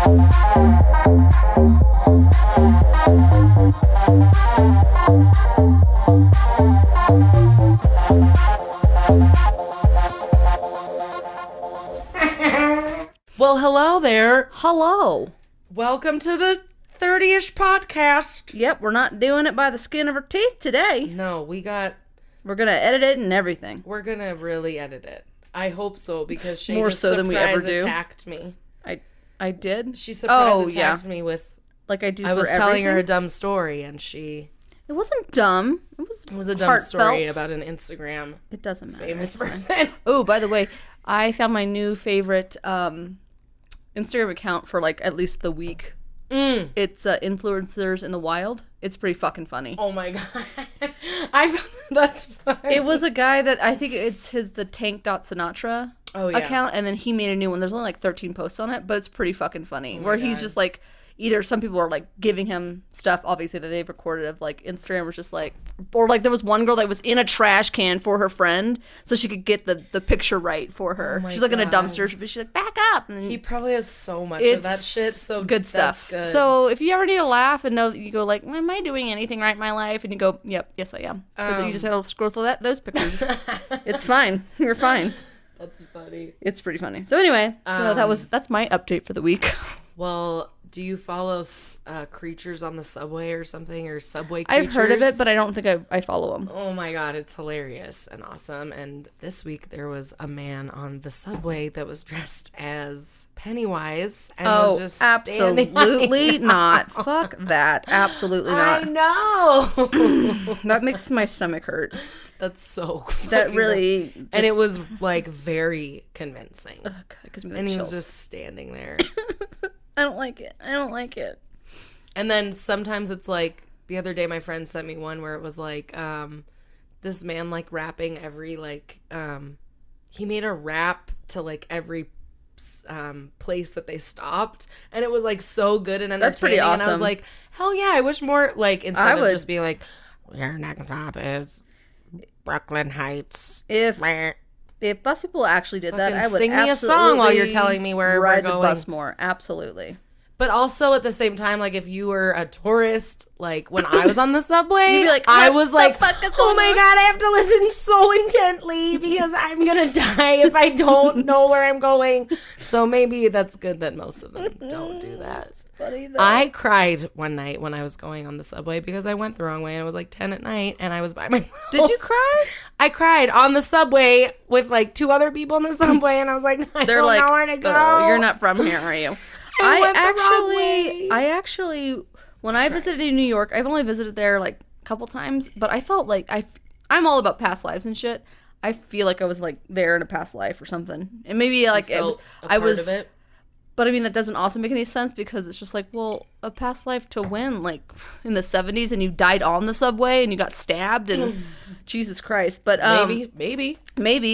Well, hello there. Hello. Welcome to the 30-ish podcast. Yep, we're not doing it by the skin of our teeth today. No, we're going to edit it and everything. We're going to really edit it. I hope so, because Shay More just so than we ever do. attacked me. I did? She surprise attacked me with... Like I do I for was everything? telling her a dumb story, and she... It wasn't dumb. It was a dumb heartfelt. story about an Instagram It doesn't matter. famous person. Oh, by the way, I found my new favorite Instagram account for like at least the week. It's Influencers in the Wild. It's pretty fucking funny. Oh my god. That's funny. It was a guy that I think it's the Tank.Sinatra account, and then he made a new one. There's only like 13 posts on it, but it's pretty fucking funny. Where he's just like, either some people are like giving him stuff, obviously, that they've recorded of like Instagram was just like, or like there was one girl that was in a trash can for her friend so she could get the picture right for her. She's like in a dumpster, but she's like, back up. And he probably has so much of that shit. So good stuff. Good. So if you ever need a laugh and know that you go like, am I doing anything right in my life? And you go, yep, yes I am. Because you just gotta scroll through those pictures. It's fine. You're fine. That's funny. It's pretty funny. So anyway, that's my update for the week. Well, do you follow creatures on the subway or something, or subway creatures? I've heard of it, but I don't think I follow them. Oh my god, it's hilarious and awesome. And this week there was a man on the subway that was dressed as Pennywise and was just absolutely not. Fuck that. Absolutely not. I know. That makes my stomach hurt. That's so that really nuts. And it was like very convincing. God, it gives me the and chills. He was just standing there. I don't like it. And then sometimes it's like, the other day my friend sent me one where it was like, this man like rapping every like, he made a rap to like every place that they stopped, and it was like so good and entertaining. That's pretty awesome. And I was like, hell yeah, I wish more, like, instead of just being like, your next stop is Brooklyn Heights. If bus people actually did that, I would sing me a song while you're telling me where we're going. Ride the bus more, absolutely. But also at the same time, like, if you were a tourist, like when I was on the subway, you'd be like, I was like, oh my god, I have to listen so intently because I'm gonna die if I don't know where I'm going. So maybe that's good that most of them don't do that. It's funny though. I cried one night when I was going on the subway because I went the wrong way, and it was like 10 at night and I was by myself. Did you cry? I cried on the subway with like 2 other people in the subway, and I was like, I don't know where to go. Oh, you're not from here, are you? I actually, when I visited in New York, I've only visited there like a couple times, but I felt like I'm all about past lives and shit. I feel like I was like there in a past life or something, and maybe like it was. I was. But I mean, that doesn't also make any sense because it's just like, well, a past life to when? Like in the 70s and you died on the subway and you got stabbed and Jesus Christ. But maybe.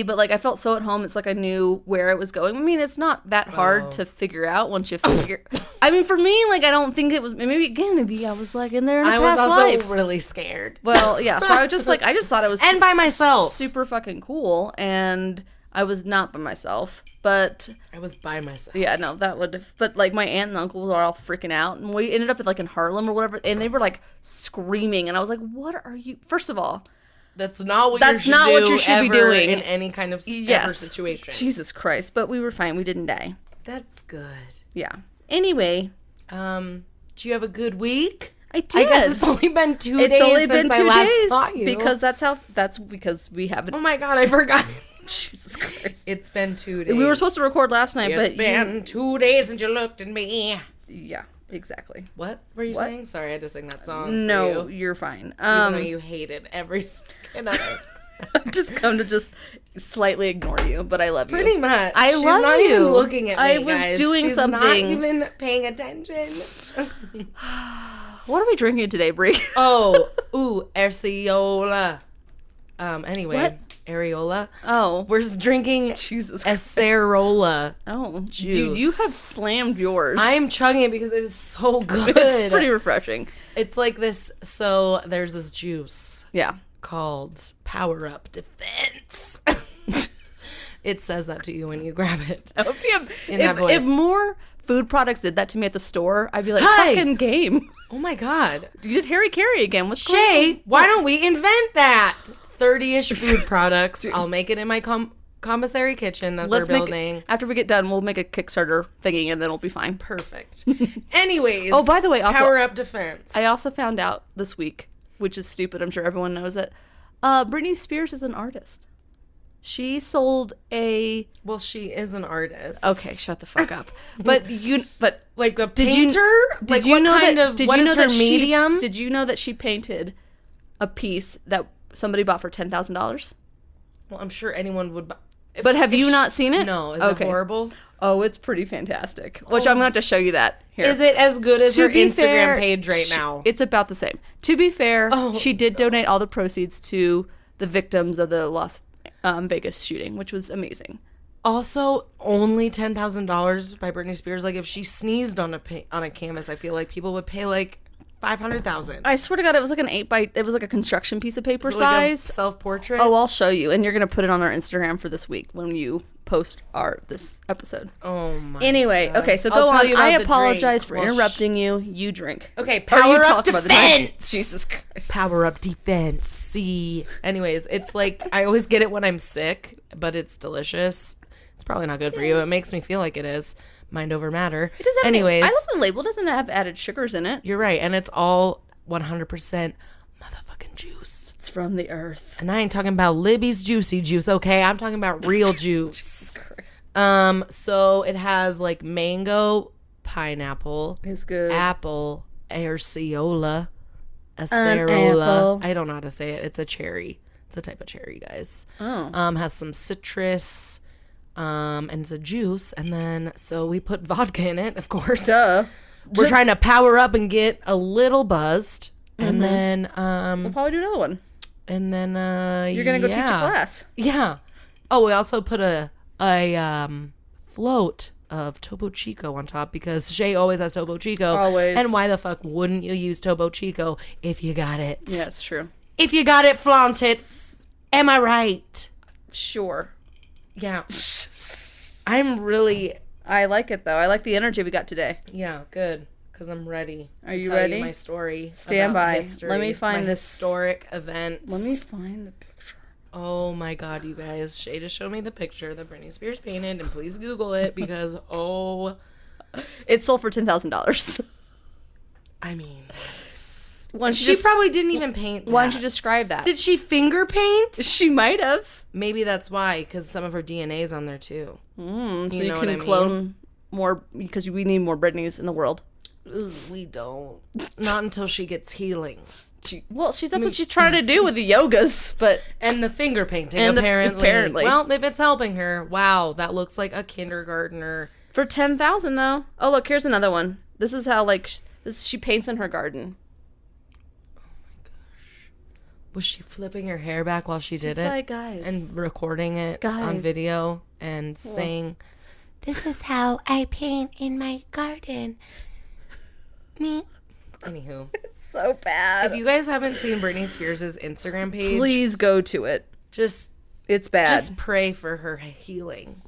But like I felt so at home. It's like I knew where I was going. I mean, it's not that hard to figure out once you figure. I mean, for me, like I don't think it was. Maybe I was like in there in a past life. I was also really scared. Well, yeah. So I just thought it was and by myself, super fucking cool, and I was not by myself. But I was by myself. Yeah, no, that would. But like my aunt and uncle were all freaking out, and we ended up like in Harlem or whatever, and they were like screaming, and I was like, "What are you?" First of all, that's not what you should be doing in any kind of ever situation. Jesus Christ! But we were fine. We didn't die. That's good. Yeah. Anyway, do you have a good week? I did. I guess it's only been 2 days since I last saw you. Because because we haven't. Oh my god, I forgot. Jesus Christ. It's been 2 days. We were supposed to record last night, but it's been 2 days since you looked at me. Yeah, exactly. What were you saying? Sorry, I had to sing that song. No, you're fine. Even though you hated every second of it. I've just come to just slightly ignore you, but I love you. Pretty much. She's not even looking at me, I was guys. doing She's something. Not even paying attention. What are we drinking today, Brie? Arceola. Anyway. What? Areola. Oh. We're just drinking Jesus Acerola. Oh. Juice. Dude, you have slammed yours. I'm chugging it because it is so good. It's pretty refreshing. It's like this, so there's this juice. Yeah. Called Power Up Defense. It says that to you when you grab it. I hope if more food products did that to me at the store, I'd be like, Hey! fucking game. Oh my God. You did Harry Carey again. What's going Shay, on? why don't we invent that? 30-ish food products. I'll make it in my commissary kitchen that they're building. After we get done, we'll make a Kickstarter thingy and then it'll be fine. Perfect. Anyways. Oh, by the way, also, Power Up Defense. I also found out this week, which is stupid. I'm sure everyone knows it. Britney Spears is an artist. She sold a... Well, she is an artist. Okay, shut the fuck up. But like a painter? Did you know what is her medium? Did you know that she painted a piece that somebody bought for $10,000? Well, I'm sure anyone would buy. But have you not seen it? No. Is it horrible? Oh, it's pretty fantastic. Which I'm going to have to show you that here. Is it as good as her Instagram page right now? It's about the same. To be fair, she did donate all the proceeds to the victims of the Las Vegas shooting, which was amazing. Also, only $10,000 by Britney Spears. Like, if she sneezed on a canvas, I feel like people would pay like $500,000. I swear to God, it was like an 8x. It was like a construction piece of paper size. Like a self-portrait. Oh, I'll show you, and you're gonna put it on our Instagram for this week when you post this episode. Oh my. Anyway, God. Okay, so go on. I apologize for interrupting you. You drink. Okay, Power Up Defense. Jesus Christ. Power Up Defense. See. Anyways, it's like I always get it when I'm sick, but it's delicious. It's probably not good for you. It makes me feel like it is. Mind over matter. Anyways, I love the label. It doesn't have added sugars in it. You're right, and it's all 100% motherfucking juice. It's from the earth. And I ain't talking about Libby's juicy juice, okay? I'm talking about real juice. So it has like mango, pineapple, it's good. Apple, acerola, acerola. I don't know how to say it. It's a cherry. It's a type of cherry, guys. Has some citrus. And it's a juice, and then so we put vodka in it, of course. Duh. We're trying to power up and get a little buzzed, and then we'll probably do another one. And then you're gonna go teach a class. Yeah. Oh, we also put a float of Topo Chico on top because Shay always has Topo Chico. Always. And why the fuck wouldn't you use Topo Chico if you got it? Yeah, it's true. If you got it, flaunt it. Am I right? Sure. Yeah. I like it, though. I like the energy we got today. Yeah, good. Because I'm ready to tell you my story. Stand by. History, Let me find this historic events. Let me find the picture. Oh my God, you guys. Shay just showed me the picture that Britney Spears painted, and please Google it because, it sold for $10,000. I mean, she probably didn't even paint that. Why don't you describe that? Did she finger paint? She might have. Maybe that's why, because some of her DNA's on there too. So you can clone more, because we need more Britneys in the world. Ooh, we don't. Not until she gets healing. That's what she's trying to do with the yogas, and the finger painting, apparently. Well, if it's helping her, wow, that looks like a kindergartner. For $10,000 though. Oh, look, here's another one. This is how she paints in her garden. Was she flipping her hair back while she did it? Like, guys. And recording it on video and saying, "This is how I paint in my garden." Me. Anywho. It's so bad. If you guys haven't seen Britney Spears' Instagram page, please go to it. It's bad. Just pray for her healing.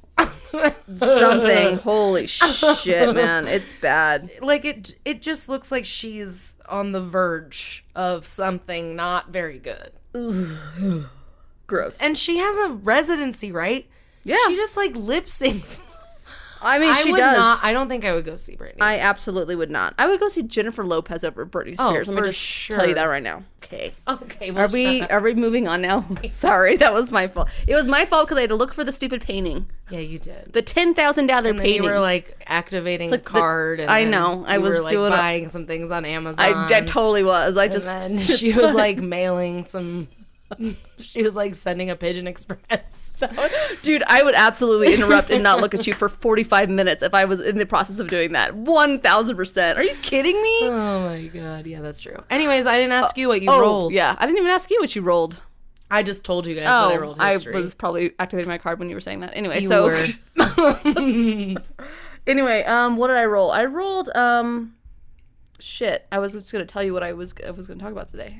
Something. Holy shit, man. It's bad. Like, it just looks like she's on the verge of something not very good. Gross. And she has a residency, right? Yeah. She just like lip syncs. I mean, she does. I don't think I would go see Britney. I absolutely would not. I would go see Jennifer Lopez over Britney Spears. Let me just tell you that right now. Okay. Well, are we moving on now? Sorry, that was my fault. It was my fault because I had to look for the stupid painting. Yeah, you did. The $10,000 painting. You were like activating a card. I know. I was doing buying some things on Amazon. I totally was. Then she was like mailing some. She was like sending a Pigeon Express. Dude, I would absolutely interrupt and not look at you for 45 minutes if I was in the process of doing that. 1,000%. Are you kidding me? Oh my God. Yeah, that's true. Anyways, I didn't ask you what you rolled. Yeah, I didn't even ask you what you rolled. I just told you guys that I rolled history. I was probably activating my card when you were saying that. Anyway, you were. Anyway, what did I roll? I rolled, shit. I was just going to tell you what I was going to talk about today.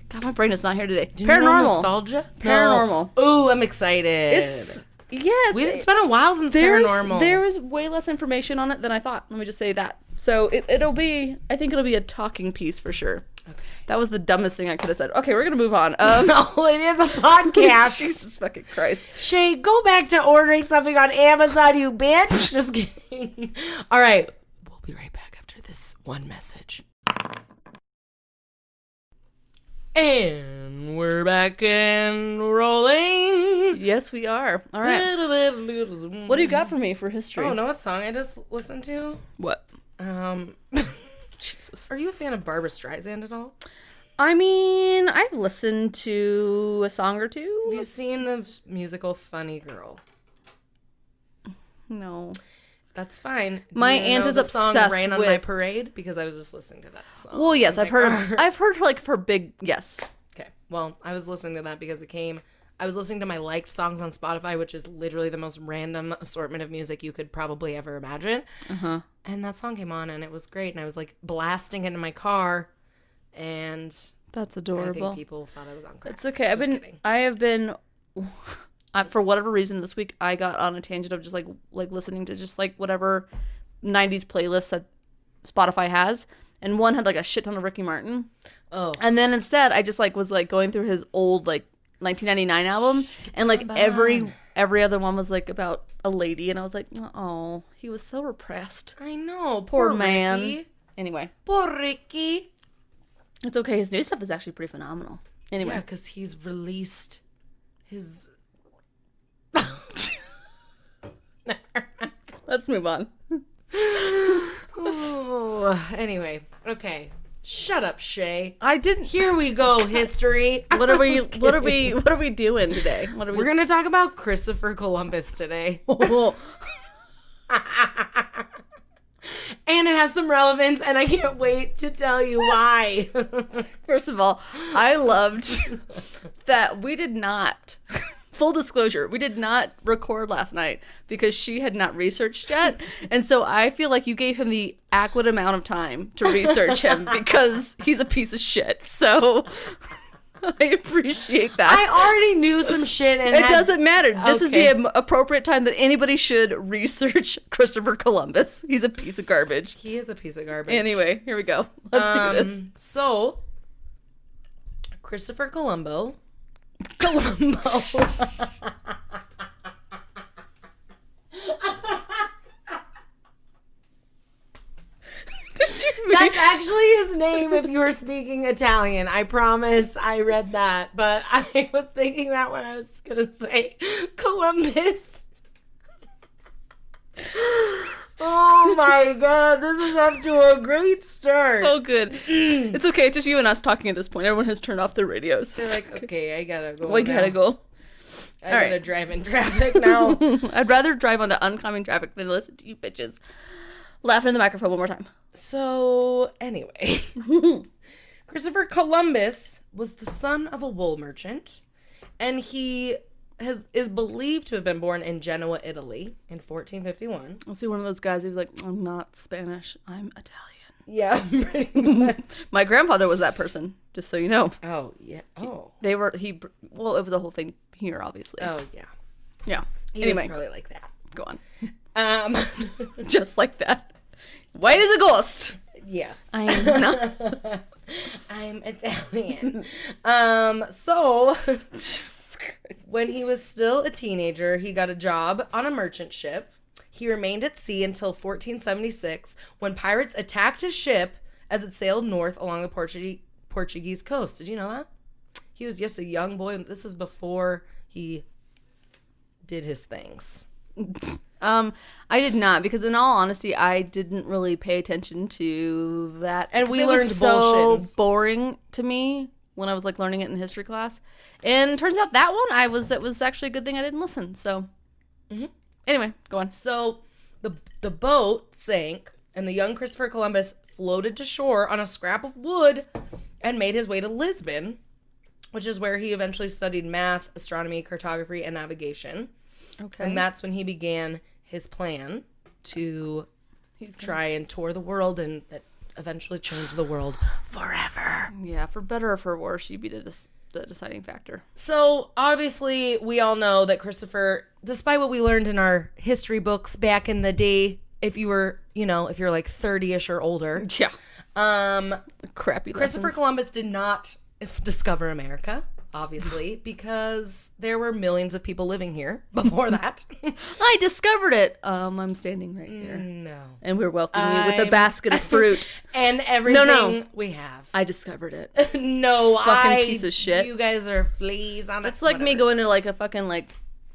God, my brain is not here today. Paranormal. Nostalgia? Paranormal. No. Ooh, I'm excited. It's Yes. It's been a while since paranormal. There was way less information on it than I thought. Let me just say that. So it'll be, I think it'll be a talking piece for sure. Okay. That was the dumbest thing I could have said. Okay, we're going to move on. No, it is a podcast. Jesus fucking Christ. Shay, go back to ordering something on Amazon, you bitch. Just kidding. All right. We'll be right back after this one message. And we're back and rolling. Yes, we are. All right. What do you got for me for history? Oh, know what song I just listened to? What? Jesus. Are you a fan of Barbra Streisand at all? I mean, I've listened to a song or two. Have you seen the musical Funny Girl? No. That's fine. My aunt is obsessed Rain with on My Parade because I was just listening to that song. Well, yes, I've heard like for big yes. Okay. Well, I was listening to that because I was listening to my liked songs on Spotify, which is literally the most random assortment of music you could probably ever imagine. Uh-huh. And that song came on and it was great and I was like blasting it in my car and that's adorable. I think people thought I was on crack. It's okay. I have been for whatever reason this week I got on a tangent of just like listening to just like whatever 90s playlists that Spotify has, and one had like a shit ton of Ricky Martin. Oh. And then instead I just like was like going through his old like 1999 album and like every other one was like about a lady and I was like, oh, he was so repressed. I know. Poor man. Ricky. Anyway. Poor Ricky. It's okay. His new stuff is actually pretty phenomenal. Anyway. Yeah, because he's released his... Let's move on. Oh, anyway. Okay. Shut up, Shay. I didn't. Here we go, history. What are we doing today? We're going to talk about Christopher Columbus today. And it has some relevance, and I can't wait to tell you why. First of all, I loved that we did not, full disclosure, we did not record last night because she had not researched yet. And so I feel like you gave him the adequate amount of time to research him because he's a piece of shit. So I appreciate that. I already knew some shit. And it doesn't matter. This is the appropriate time that anybody should research Christopher Columbus. He's a piece of garbage. He is a piece of garbage. Anyway, here we go. Let's do this. So, Christopher Columbo. That's actually his name if you were speaking Italian. I promise I read that. But I was thinking that when I was going to say Columbus. Oh my god, this is off to a great start. So good. It's okay, it's just you and us talking at this point. Everyone has turned off their radios. They're like, okay, I gotta go. Gotta go. I gotta drive in traffic now. I'd rather drive onto oncoming traffic than listen to you bitches laughing in the microphone one more time. So, anyway. Christopher Columbus was the son of a wool merchant, and he is believed to have been born in Genoa, Italy in 1451. I'll see one of those guys who's like, I'm not Spanish, I'm Italian. Yeah, pretty much. My grandfather was that person, just so you know. Oh, yeah. Oh. It was a whole thing here, obviously. Oh, yeah. Yeah. He was probably like that. Go on. Just like that. White as a ghost. Yes. I am not. I'm Italian. So... When he was still a teenager, he got a job on a merchant ship. He remained at sea until 1476 when pirates attacked his ship as it sailed north along the Portuguese coast. Did you know that? He was just a young boy. This is before he did his things. I did not, because in all honesty, I didn't really pay attention to that. And we learned so boring to me when I was like learning it in history class. And turns out that one it was actually a good thing I didn't listen. So Anyway, go on. So the boat sank and the young Christopher Columbus floated to shore on a scrap of wood and made his way to Lisbon, which is where he eventually studied math, astronomy, cartography, and navigation. Okay. And that's when he began his plan to try and tour the world and eventually change the world forever. Yeah, for better or for worse, you did the deciding factor. So, obviously, we all know that Christopher, despite what we learned in our history books back in the day, if you were, if you're like 30-ish or older. Yeah. Crappy Christopher lessons. Columbus did not discover America, obviously, because there were millions of people living here before that. I discovered it. I'm standing right here. No. And we're welcoming you with a basket of fruit. And everything we have. I discovered it. No, fucking piece of shit. You guys are fleas on it. It's like me going to like a fucking I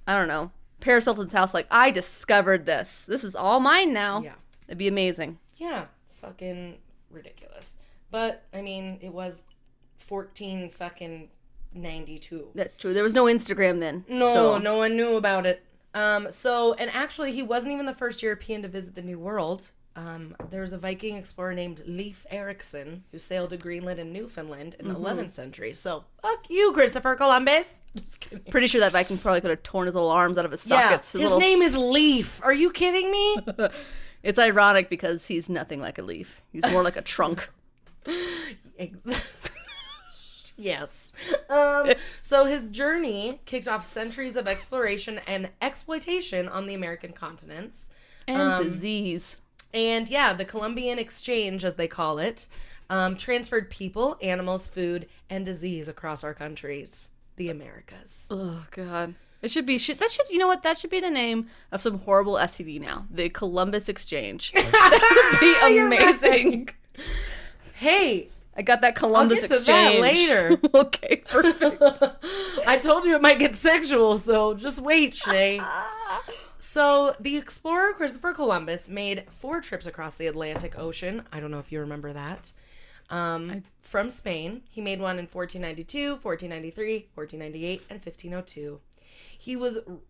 don't know, Paris Hilton's house. Like, I discovered this. This is all mine now. Yeah. It'd be amazing. Yeah. Fucking ridiculous. But, I mean, it was 92. That's true. There was no Instagram then. No one knew about it. And actually, he wasn't even the first European to visit the New World. There was a Viking explorer named Leif Erikson who sailed to Greenland and Newfoundland in the 11th century. So, fuck you, Christopher Columbus. Just kidding. Pretty sure that Viking probably could have torn his little arms out of his sockets. Yeah, his name is Leif. Are you kidding me? It's ironic because he's nothing like a leaf. He's more like a trunk. Yes. So his journey kicked off centuries of exploration and exploitation on the American continents. And disease. And yeah, the Columbian Exchange, as they call it, transferred people, animals, food, and disease across our countries, the Americas. Oh, God. It should be, you know what? That should be the name of some horrible STD now. The Columbus Exchange. That would be amazing. Hey. I got that Columbus I'll get to Exchange. that later. Okay, perfect. I told you it might get sexual, so just wait, Shay. So, the explorer Christopher Columbus made 4 trips across the Atlantic Ocean. I don't know if you remember that. From Spain. He made one in 1492, 1493, 1498, and 1502.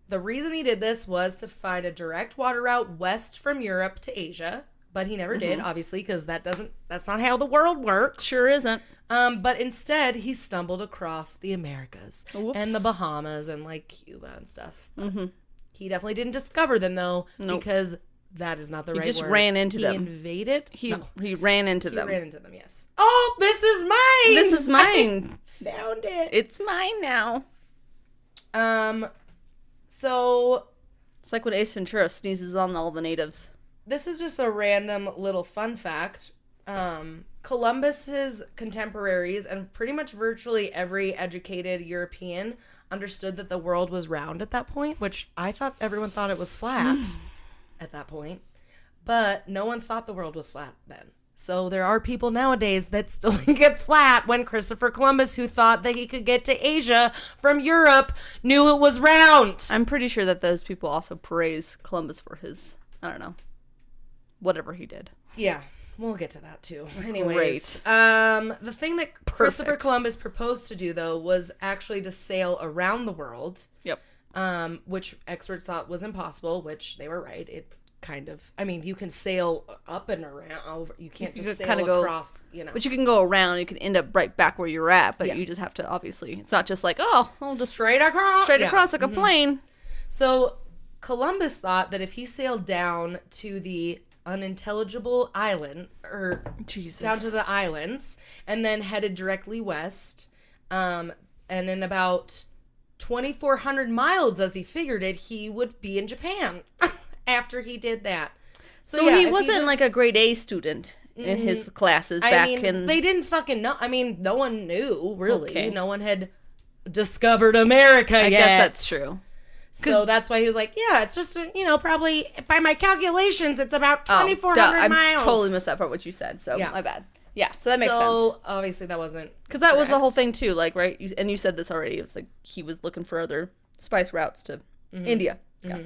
The reason he did this was to find a direct water route west from Europe to Asia. But he never did, obviously, because that's not how the world works. Sure isn't. But instead, he stumbled across the Americas and the Bahamas and, like, Cuba and stuff. Mm-hmm. He definitely didn't discover them, though, because that is not the right word. He just ran into them. He invaded? He ran into them. He ran into them, yes. Oh, this is mine! This is mine. Found it. It's mine now. So... It's like when Ace Ventura sneezes on all the natives. This is just a random little fun fact. Columbus's contemporaries and pretty much virtually every educated European understood that the world was round at that point, which I thought everyone thought it was flat at that point. But no one thought the world was flat then. So there are people nowadays that still think it's flat when Christopher Columbus, who thought that he could get to Asia from Europe, knew it was round. I'm pretty sure that those people also praise Columbus for his, I don't know, whatever he did. Yeah, we'll get to that too. Anyways, the thing that Christopher Columbus proposed to do, though, was actually to sail around the world. Yep. Which experts thought was impossible, which they were right. It kind of, I mean, you can sail up and around. Over, you can't just sail across, But you can go around. You can end up right back where you're at, but you just have to, obviously, it's not just like, oh, I'll just straight across like a plane. So Columbus thought that if he sailed down to the unintelligible island, or down to the islands, and then headed directly west, and in about 2,400 miles, as he figured it, he would be in Japan after he did that. So he wasn't like a grade A student in his classes in... They didn't fucking know. I mean, no one knew, really. Okay. No one had discovered America yet. I guess that's true. So that's why he was like, yeah, it's just, probably, by my calculations, it's about 2,400 miles. I totally missed that part, what you said, so my bad. Yeah, so that makes sense. So, obviously, that wasn't because that was the whole thing, too, like, right? And you said this already. It was like he was looking for other spice routes to India. Yeah.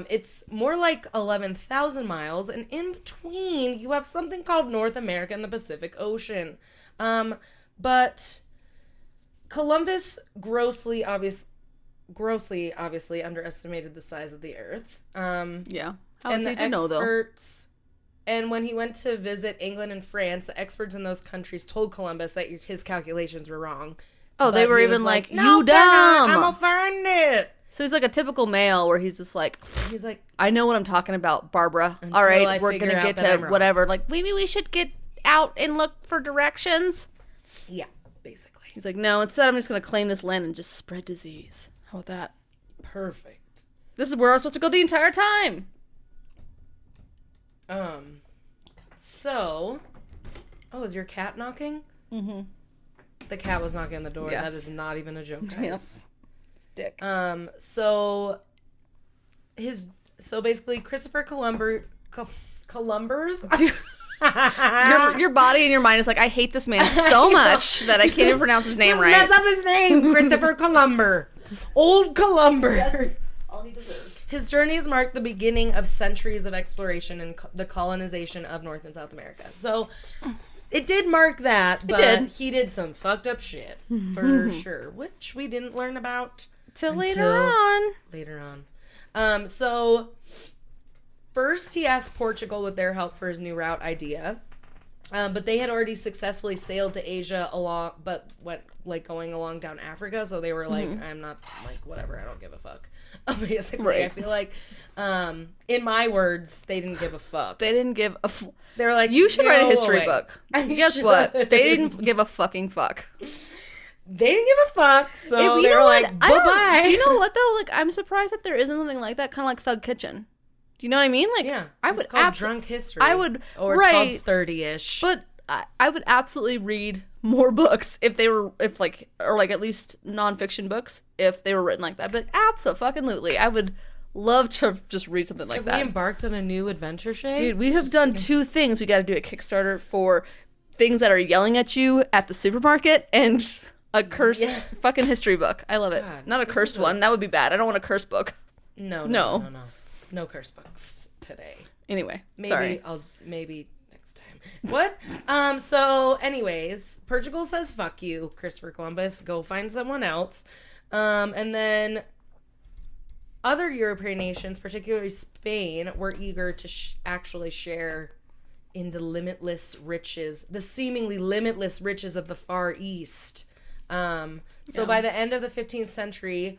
It's more like 11,000 miles, and in between, you have something called North America and the Pacific Ocean. But Columbus grossly obviously underestimated the size of the Earth. Yeah. How was he to know, though? And when he went to visit England and France, the experts in those countries told Columbus that his calculations were wrong. Oh, they were even like, no, you dumb! I'm gonna find it! So he's like a typical male where he's just like, I know what I'm talking about, Barbara. All right, we're going to get to whatever. Like, maybe we should get out and look for directions. Yeah, Basically. He's like, no, instead I'm just going to claim this land and just spread disease. How about that? Perfect. This is where I was supposed to go the entire time. So... Oh, is your cat knocking? Mm-hmm. The cat was knocking on the door. Yes. That is not even a joke, guys. Yep. Dick. So basically Christopher Columbus... Your body and your mind is like, I hate this man so much that I can't even pronounce his name right. Mess up his name, Christopher Columbus. Old Columbus. That's all he deserves. His journeys marked the beginning of centuries of exploration and the colonization of North and South America. So it did mark that, but he did some fucked up shit for sure, which we didn't learn about Till later on. So first he asked Portugal with their help for his new route idea. But they had already successfully sailed to Asia but went going along down Africa. So they were like, I'm not whatever. I don't give a fuck. Basically, right. I feel like, in my words, they didn't give a fuck. They didn't give a They were like, you should write a history book. Guess what? They didn't give a fucking fuck. They didn't give a fuck. So they were like, bye-bye. Do you know what, though? I'm surprised that there isn't something like that, kind of like Thug Kitchen. Do you know what I mean? It's called Drunk History. Or it's called 30-ish. But I would absolutely read more books if they were, or at least nonfiction books, if they were written like that. But absolutely, I would love to just read something like that. Have we embarked on a new adventure, Shay? Dude, we have done two things. We got to do a Kickstarter for things that are yelling at you at the supermarket and a cursed fucking history book. I love it. God, not a cursed one. That would be bad. I don't want a cursed book. No. No curse books today. Anyway, maybe next time. What? So anyways, Portugal says fuck you, Christopher Columbus, go find someone else. And then other European nations, particularly Spain, were eager to actually share in the seemingly limitless riches of the Far East. So by the end of the 15th century,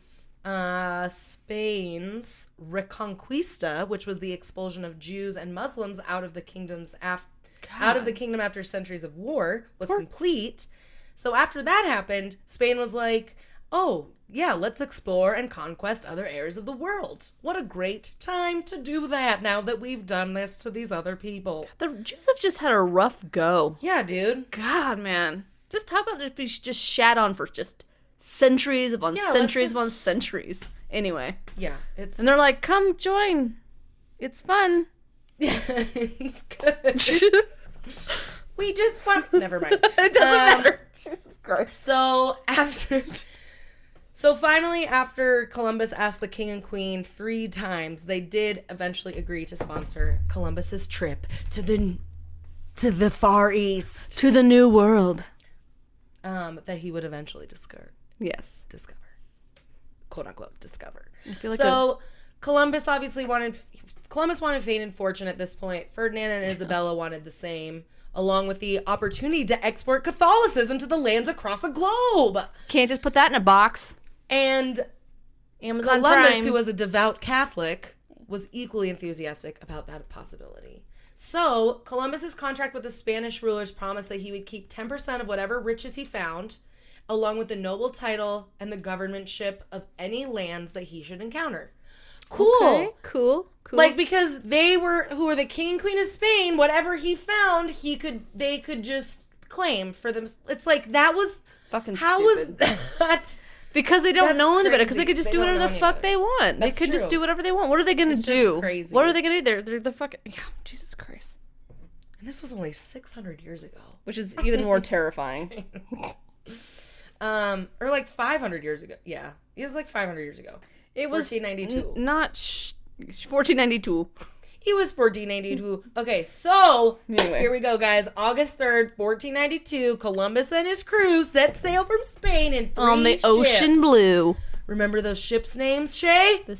Spain's Reconquista, which was the expulsion of Jews and Muslims out of the kingdom after centuries of war, was complete. So after that happened, Spain was like, oh, yeah, let's explore and conquest other areas of the world. What a great time to do that now that we've done this to these other people. The Jews have just had a rough go. Yeah, dude. God, man. Just talk about just shat on for just centuries upon centuries upon centuries. Anyway. Yeah. And they're like, come join. It's fun. Yeah, it's good. We just want... Never mind. It doesn't matter. Jesus Christ. So finally, after Columbus asked the king and queen 3 times, they did eventually agree to sponsor Columbus's trip to the Far East. To the New World. That he would eventually discover. Yes. Discover. Quote unquote, discover. I feel like so Columbus wanted fame and fortune at this point. Ferdinand and Isabella wanted the same, along with the opportunity to export Catholicism to the lands across the globe. Can't just put that in a box. And Amazon Columbus, Prime, who was a devout Catholic, was equally enthusiastic about that possibility. So, Columbus's contract with the Spanish rulers promised that he would keep 10% of whatever riches he found, along with the noble title and the governmentship of any lands that he should encounter. Cool. Okay, cool. Because who were the king and queen of Spain, whatever he found, they could just claim for them. It's like, that was... Fucking how stupid. Was that... Because they don't know any better. Because they could just do whatever the fuck they want. They could just do whatever they want. What are they going to do? Just crazy. What are they going to do? They're the fucking... Yeah, Jesus Christ. And this was only 600 years ago. Which is even more terrifying. Or 500 years ago. Yeah. It was 500 years ago. It was 1492. 1492. It was 1492. Okay, so anyway. Here we go, guys. August 3rd, 1492, Columbus and his crew set sail from Spain in 3 on the ships. ocean blue. Remember those ships' names, Shay? The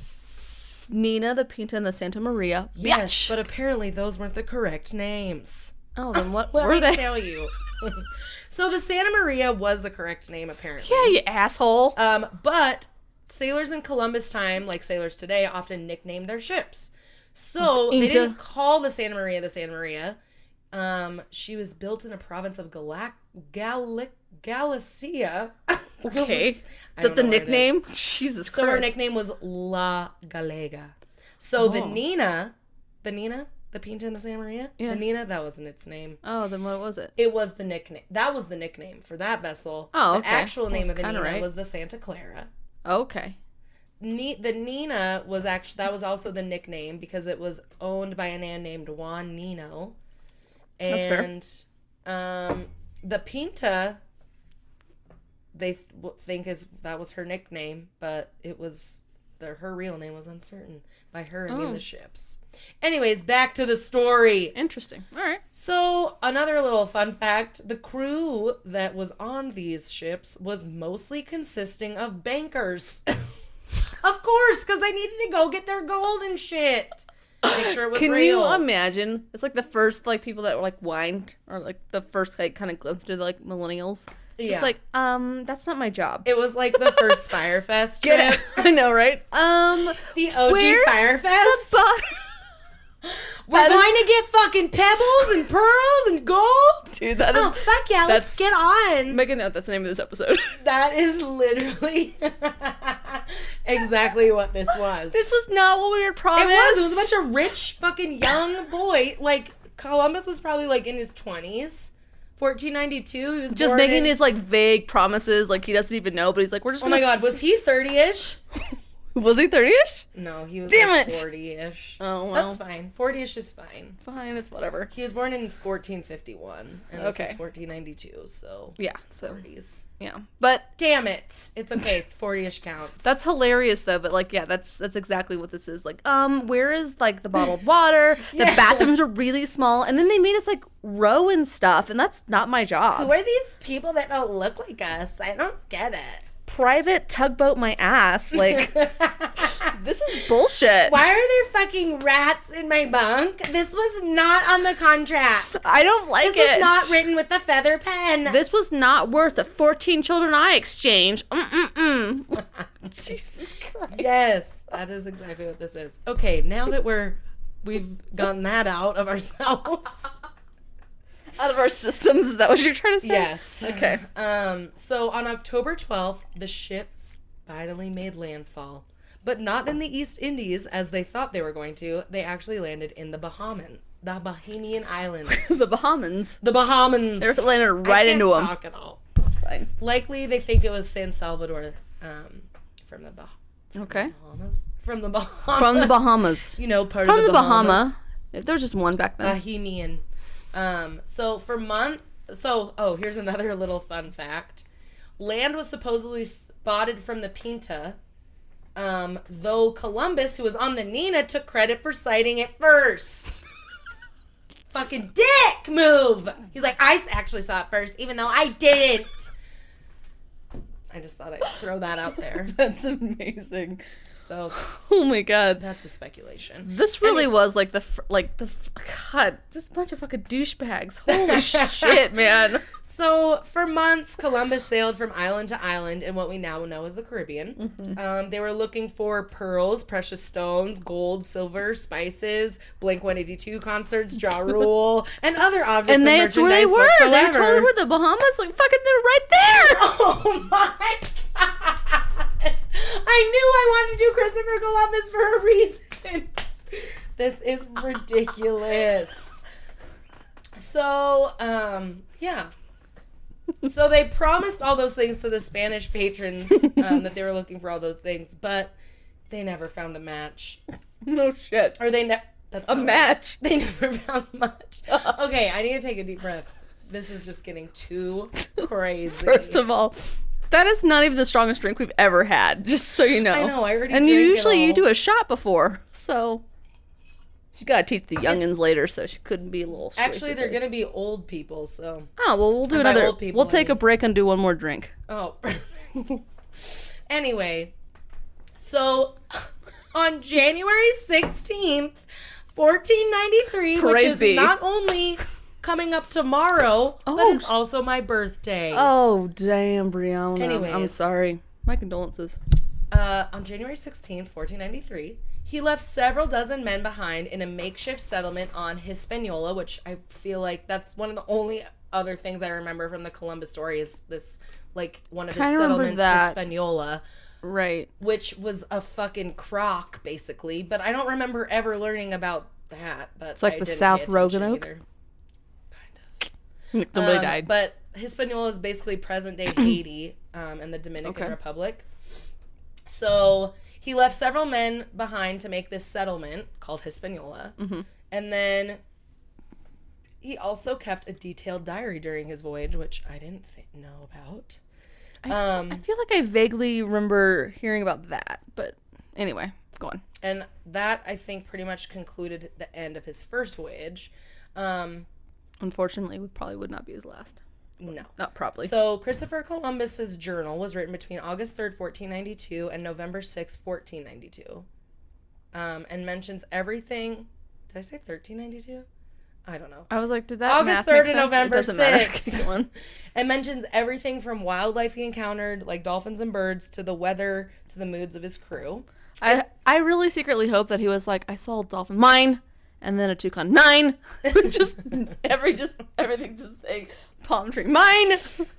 Nina, the Pinta, and the Santa Maria. Yes, Bitch. but apparently those weren't the correct names. Oh, then what Let were me they? tell you. So the Santa Maria was the correct name, apparently. Yeah, you asshole. But sailors in Columbus time, like sailors today, often nicknamed their ships. So they didn't call the Santa Maria the Santa Maria. She was built in a province of Galicia. Okay. Is that the nickname? Jesus Christ. So her nickname was La Galega. So the Pinta and the Santa Maria, the Nina, that wasn't its name. Oh, then what was it? It was the nickname. That was the nickname for that vessel. Oh, okay. The actual name of the Nina right. was the Santa Clara. Okay. The Nina was that was also the nickname because it was owned by a man named Juan Nino. And the Pinta, they think that was her nickname, but it was her real name was uncertain. By her, I mean the ships. Anyways, back to the story. Interesting. All right. So, another little fun fact. The crew that was on these ships was mostly consisting of bankers. Of course, because they needed to go get their gold and shit. Make sure it was Can real. you imagine? It's like the first people that were whined, or the first kind of glimpse to the millennials. Just that's not my job. It was like the first Fyre Fest trip. Get it? I know, right? The OG Fyre Fest. We're going to get fucking pebbles and pearls and gold. Dude, that is, fuck yeah, let's get on. Make a note, that's the name of this episode. That is literally exactly what this was. This was not what we were promised. It was a bunch of rich fucking young boy. Columbus was probably in his 20s. 1492. He was just making these vague promises, he doesn't even know, but he's we're just gonna. Oh my god, was he 30-ish? Was he 30-ish? No, he was 40-ish. Oh, well. That's fine. 40-ish is fine. Fine, it's whatever. He was born in 1451, and this was 1492, so... Yeah, 40s. Yeah, but... Damn it! It's okay, 40-ish counts. That's hilarious, though, but, that's exactly what this is. Where is, the bottled water? The bathrooms are really small, and then they made us, row and stuff, and that's not my job. Who are these people that don't look like us? I don't get it. Private tugboat my ass. This is bullshit. Why are there fucking rats in my bunk? This was not on the contract. I don't like it. This was not written with a feather pen. This was not worth the 14 children I exchanged. Jesus Christ. Yes, that is exactly what this is. Okay, now that we've gotten that out of ourselves. Out of our systems, is that what you're trying to say? Yes. Okay. So on October 12th, the ships finally made landfall. But not in the East Indies, as they thought they were going to. They actually landed in the Bahamian Islands. The Bahamans. The Bahamans. They're landed right into them. I can't talk at all. That's fine. Likely, they think it was San Salvador from the Bahamas. From the Bahamas. From the Bahamas. Part of the Bahamas. If there was just one back then. Bahamian. Here's another little fun fact. Land was supposedly spotted from the Pinta, though Columbus, who was on the Nina, took credit for sighting it first. Fucking dick move! He's like, I actually saw it first, even though I didn't. I just thought I'd throw that out there. That's amazing. So, oh my god, that's a speculation. This really was God, just a bunch of fucking douchebags. Holy shit, man. So, for months, Columbus sailed from island to island in what we now know as the Caribbean. Mm-hmm. They were looking for pearls, precious stones, gold, silver, spices, Blink-182 concerts, Ja Rule, and other objects and of that's merchandise where they were. whatsoever. They totally were. The Bahamas, fucking, they're right there. Oh my god. I knew I wanted to do Christopher Columbus for a reason. This is ridiculous. So, yeah. So they promised all those things to the Spanish patrons that they were looking for all those things, but they never found a match. No shit. Or they a match. They never found much. Okay, I need to take a deep breath. This is just getting too crazy. First of all, that is not even the strongest drink we've ever had, just so you know. I know, I already and drank usually it all. you do a shot before, so she got to teach the youngins later, so she couldn't be a little. Actually, they're gonna be old people, so. Oh well, we'll do another. We'll take a break and do one more drink. Oh. Anyway, so on January 16th, 1493, which is not only coming up tomorrow, but is also my birthday. Oh, damn, Brianna. Anyways. I'm sorry. My condolences. On January 16th, 1493, he left several dozen men behind in a makeshift settlement on Hispaniola, which I feel like that's one of the only other things I remember from the Columbus story is this, like, one of his Kinda remember settlements, that. Hispaniola. Right. Which was a fucking crock, basically. But I don't remember ever learning about that. But It's like I the didn't South pay attention Roanoke? either. Kind of. Somebody died. But Hispaniola is basically present-day Haiti and the Dominican Republic. So he left several men behind to make this settlement called Hispaniola. Mm-hmm. And then he also kept a detailed diary during his voyage, which I didn't know about. I feel like I vaguely remember hearing about that, but anyway, go on. And that, I think, pretty much concluded the end of his first voyage. Unfortunately, it probably would not be his last. No. Not probably. So, Christopher Columbus's journal was written between August 3rd, 1492 and November 6th, 1492. And mentions everything... Did I say 1392? I don't know. I was like, did that August math make 3rd sense? and November It doesn't matter. 6th. It mentions everything from wildlife he encountered, like dolphins and birds, to the weather, to the moods of his crew. I really secretly hope that he was like, I saw a dolphin. Mine! And then a toucan. 9! Everything just saying palm tree. Mine!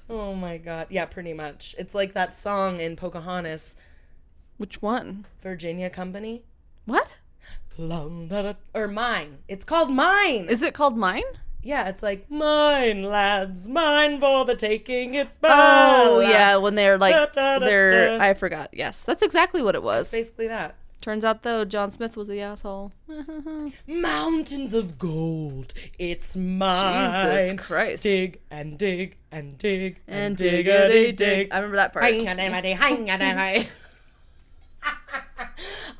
Oh my god. Yeah, pretty much. It's like that song in Pocahontas. Which one? Virginia Company. What? Or Mine. It's called Mine. Is it called Mine? Yeah, it's like, mine, lads, mine for the taking, it's mine. Oh, yeah, when they're like, I forgot. Yes, that's exactly what it was. Basically that. Turns out, though, John Smith was the asshole. Mountains of gold, it's mine. Jesus Christ. Dig and dig and dig And diggity dig. I remember that part.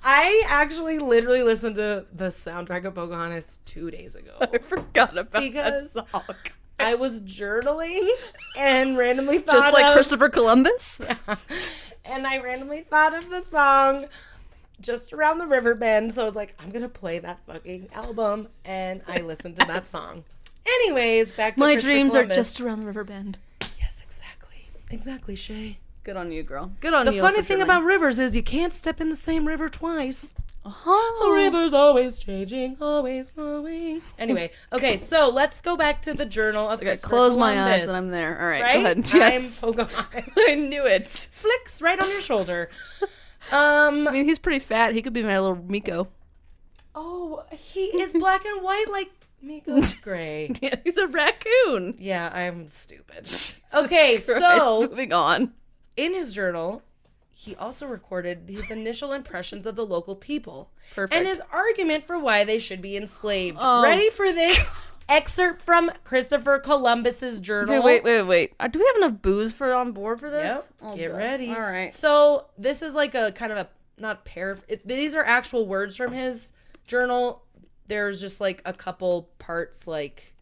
I actually literally listened to the soundtrack of Pocahontas 2 days ago. I forgot about Because that song. I was journaling and randomly thought Just like of... Christopher Columbus? And I randomly thought of the song just around the river bend. So I was like, I'm going to play that fucking album. And I listened to that song. Anyways, back to My Christopher dreams Columbus. are just around the river bend. Yes, exactly. Exactly, Shay. Good on you, girl. Good on The you. funny thing about rivers is you can't step in the same river twice. Uh-huh. The river's always changing, always flowing. Anyway, okay, so let's go back to the journal of Christopher Close Columbus. my eyes and I'm there. All right, Right? go ahead. Yes. I'm Pocahontas. I knew it. Flicks right on your shoulder. I mean, he's pretty fat. He could be my little Miko. Oh, he is black and white like Miko's gray. Yeah, he's a raccoon. Yeah, I'm stupid. Okay, so moving on. in his journal, he also recorded his initial impressions of the local people. Perfect. And his argument for why they should be enslaved. Oh. Ready for this excerpt from Christopher Columbus's journal? Dude, wait. Do we have enough booze for on board for this? Yep. Oh, Get God. ready. All right. So this is like a kind of a, not these are actual words from his journal. There's just like a couple parts like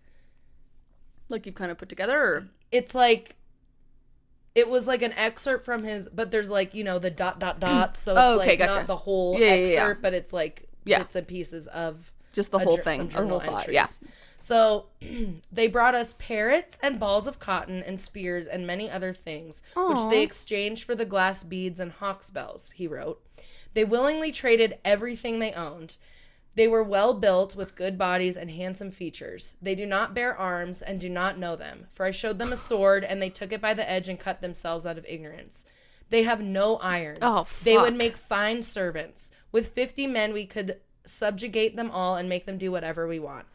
Like you kind of put together? Or? it's like it was like an excerpt from his, but there's like, you know, the ... so it's Oh, okay, like gotcha. not the whole Yeah, excerpt, but it's like Yeah. bits and pieces of Just the whole some thing. The journal whole thought. entries. Yeah. So they brought us parrots and balls of cotton and spears and many other things, which Aw. they exchanged for the glass beads and hawk's bells, he wrote. They willingly traded everything they owned. They were well built with good bodies and handsome features. They do not bear arms and do not know them, for I showed them a sword and they took it by the edge and cut themselves out of ignorance. They have no iron. Oh, They would fuck. make fine servants. With 50 men, we could subjugate them all and make them do whatever we want.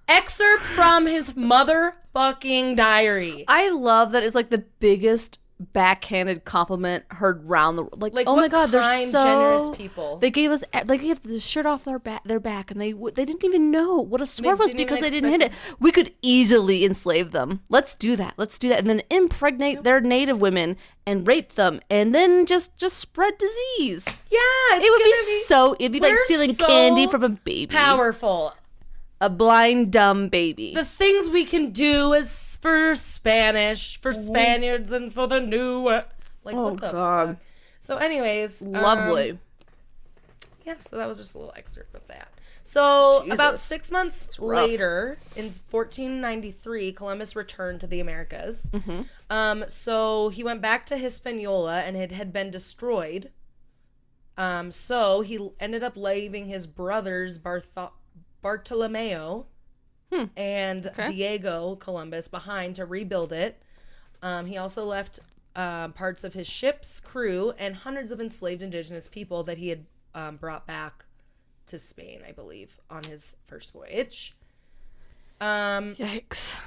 Excerpt from his motherfucking diary. I love that it's like the biggest backhanded compliment heard round the like. Oh what my God, they're kind, so generous people. They gave the shirt off their back, and they didn't even know what a sword was didn't even because they didn't hit it. We could easily enslave them. Let's do that, and then impregnate their native women and rape them, and then just spread disease. Yeah, It'd be like We're stealing so candy from a baby, powerful. a blind dumb baby. The things we can do is for Spanish, for Spaniards, and for the new... Like, Oh, what the God. fuck? So anyways... Lovely. Yeah, so that was just a little excerpt of that. So Jesus. about 6 months rough. later, in 1493, Columbus returned to the Americas. Mm-hmm. So he went back to Hispaniola, and it had been destroyed. So he ended up leaving his brothers Bartolomeo and Diego Columbus behind to rebuild it. He also left parts of his ship's crew and hundreds of enslaved indigenous people that he had brought back to Spain, I believe, on his first voyage. Yikes.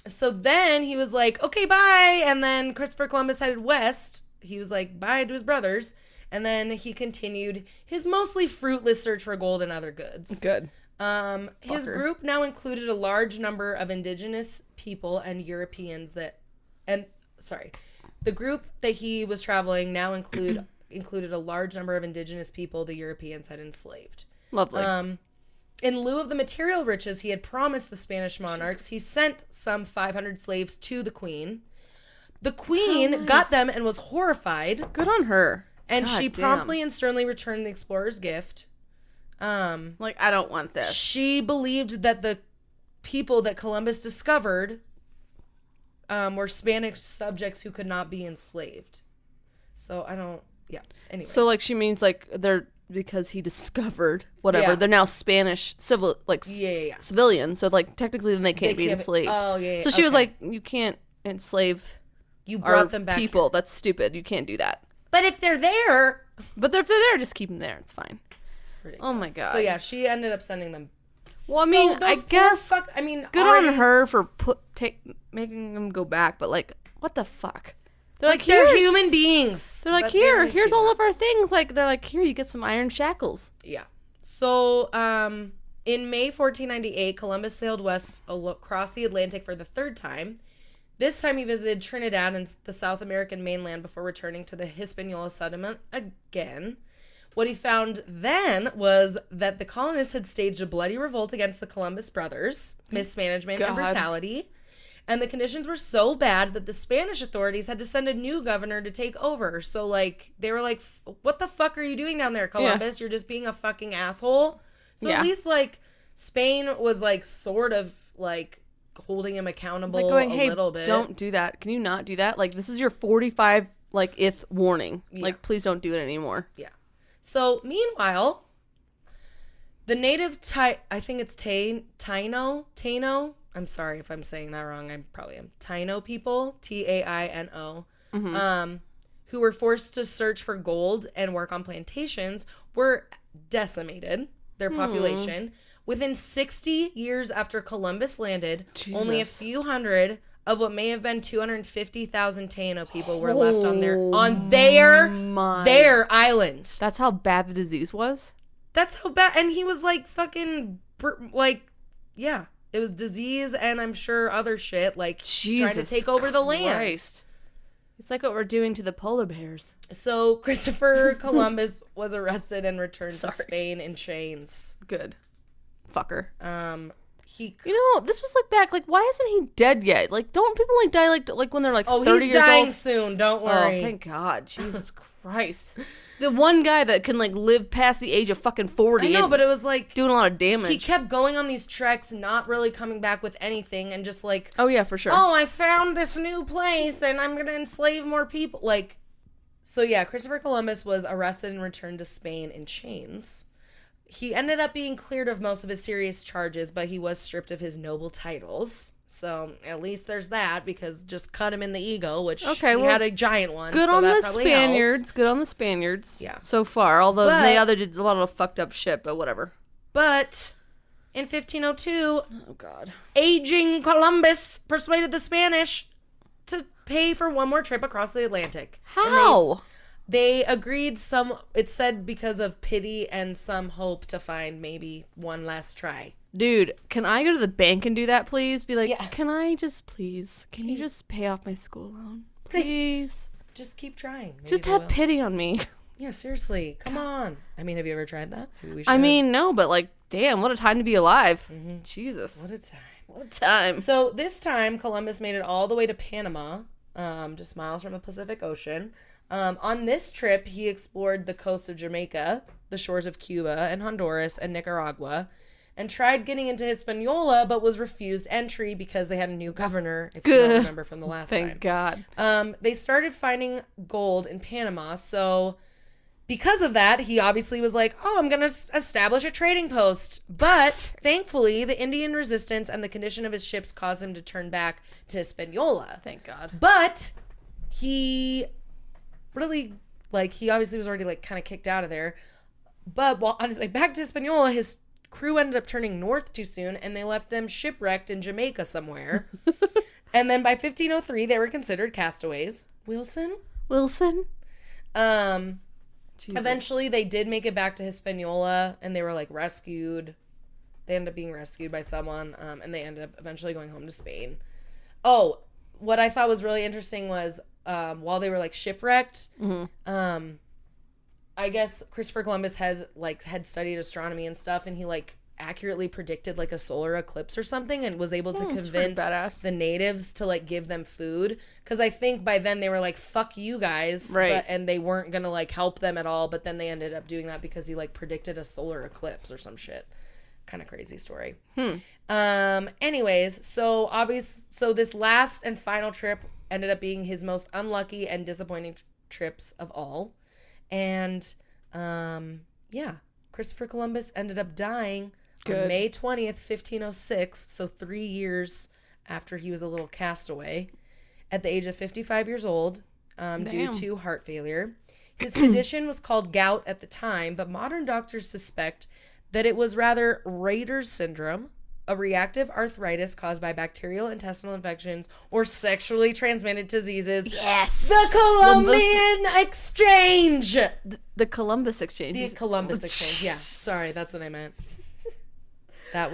So then he was like, okay, bye. And then Christopher Columbus headed west. He was like, bye to his brothers. And then he continued his mostly fruitless search for gold and other goods. Good. His group now included a large number of indigenous people and Europeans the group that he was traveling now included a large number of indigenous people the Europeans had enslaved. Lovely. In lieu of the material riches he had promised the Spanish monarchs, he sent some 500 slaves to the Queen. The Queen got them and was horrified. Good on her. And she promptly and sternly returned the explorer's gift. Like, I don't want this. She believed that the people that Columbus discovered were Spanish subjects who could not be enslaved. So anyway. So, like, she means, like, they're, because he discovered whatever, they're now Spanish civilians. So, like, technically then they can't be enslaved. So she was like, you can't enslave them back people. Here. That's stupid. You can't do that. But if they're there. But if they're there, just keep them there. It's fine. Ridiculous. Oh my God. So yeah, she ended up sending them. Well, I mean, I guess good on on her for making them go back. But like, what the fuck? They're like they're human beings. They're like, here's all of our things. Like, they're like, here, you get some iron shackles. Yeah. So in May 1498, Columbus sailed west across the Atlantic for the third time. This time he visited Trinidad and the South American mainland before returning to the Hispaniola settlement again. What he found then was that the colonists had staged a bloody revolt against the Columbus brothers, mismanagement and brutality. And the conditions were so bad that the Spanish authorities had to send a new governor to take over. So, like, they were like, what the fuck are you doing down there, Columbus? You're just being a fucking asshole. So at least, like, Spain was, like, sort of, like, holding him accountable like going, hey, a little bit. Don't do that. Can you not do that? Like, this is your 45, like, th warning. Yeah. Like, please don't do it anymore. Yeah. So, meanwhile, the native I think it's Taino. I'm sorry if I'm saying that wrong. I probably am. Taino people, Taino, who were forced to search for gold and work on plantations, were decimated, their population. Within 60 years after Columbus landed, only a few hundred of what may have been 250,000 Taino people were left on their island. That's how bad the disease was? That's how bad. And he was like fucking, like, yeah. It was disease and I'm sure other shit, like trying to take over the land. Christ. It's like what we're doing to the polar bears. So Christopher Columbus was arrested and returned to Spain in chains. Good. Fucker. This was like back, like, why isn't he dead yet? Like, don't people like die like when they're like 30 years old? Oh, he's dying soon. Don't worry. Oh, thank God. Jesus Christ. The one guy that can like live past the age of fucking 40. I know, but it was like doing a lot of damage. He kept going on these treks, not really coming back with anything, and just like, oh yeah, for sure. Oh, I found this new place, and I'm gonna enslave more people. Like, so yeah, Christopher Columbus was arrested and returned to Spain in chains. He ended up being cleared of most of his serious charges, but he was stripped of his noble titles. So at least there's that, because just cut him in the ego, which he had a giant one. Good on the Spaniards. Helped. Good on the Spaniards. Yeah. So far, although the other did a lot of fucked up shit, but whatever. But in 1502, aging Columbus persuaded the Spanish to pay for one more trip across the Atlantic. How? They agreed it said because of pity and some hope to find maybe one last try. Dude, can I go to the bank and do that, please? Be like, can you just pay off my school loan? Please. Just keep trying. Maybe just have pity on me. Yeah, seriously. Come on. I mean, have you ever tried that? I mean, no, but like, damn, what a time to be alive. Mm-hmm. Jesus. What a time. What a time. So this time, Columbus made it all the way to Panama, just miles from the Pacific Ocean. On this trip, he explored the coasts of Jamaica, the shores of Cuba and Honduras and Nicaragua, and tried getting into Hispaniola, but was refused entry because they had a new governor, if you don't remember from the last time. Thank God. They started finding gold in Panama, so because of that, he obviously was like, oh, I'm going to establish a trading post. But thankfully, the Indian resistance and the condition of his ships caused him to turn back to Hispaniola. Thank God. But he really, like, he obviously was already, like, kind of kicked out of there. But while on his way back to Hispaniola, his crew ended up turning north too soon, and they left them shipwrecked in Jamaica somewhere. And then by 1503, they were considered castaways. Wilson? Jesus. Eventually, they did make it back to Hispaniola, and they were, like, rescued. They ended up being rescued by someone, and they ended up eventually going home to Spain. Oh, what I thought was really interesting was, while they were, like, shipwrecked, I guess Christopher Columbus had studied astronomy and stuff, and he, like, accurately predicted, like, a solar eclipse or something, and was able to convince the natives to, like, give them food, because I think by then they were like, fuck you guys, right? And they weren't gonna, like, help them at all, but then they ended up doing that because he, like, predicted a solar eclipse or some shit. Kind of crazy story. Anyways, so this last and final trip ended up being his most unlucky and disappointing trips of all, and Christopher Columbus ended up dying on May 20th, 1506, so 3 years after he was a little castaway, at the age of 55 years old, due to heart failure. His condition was called gout at the time, but modern doctors suspect that it was rather Rader's syndrome, a reactive arthritis caused by bacterial intestinal infections or sexually transmitted diseases. Yes! The Columbian Exchange! The Columbus Exchange. The Columbus Exchange, yeah. Sorry, that's what I meant. That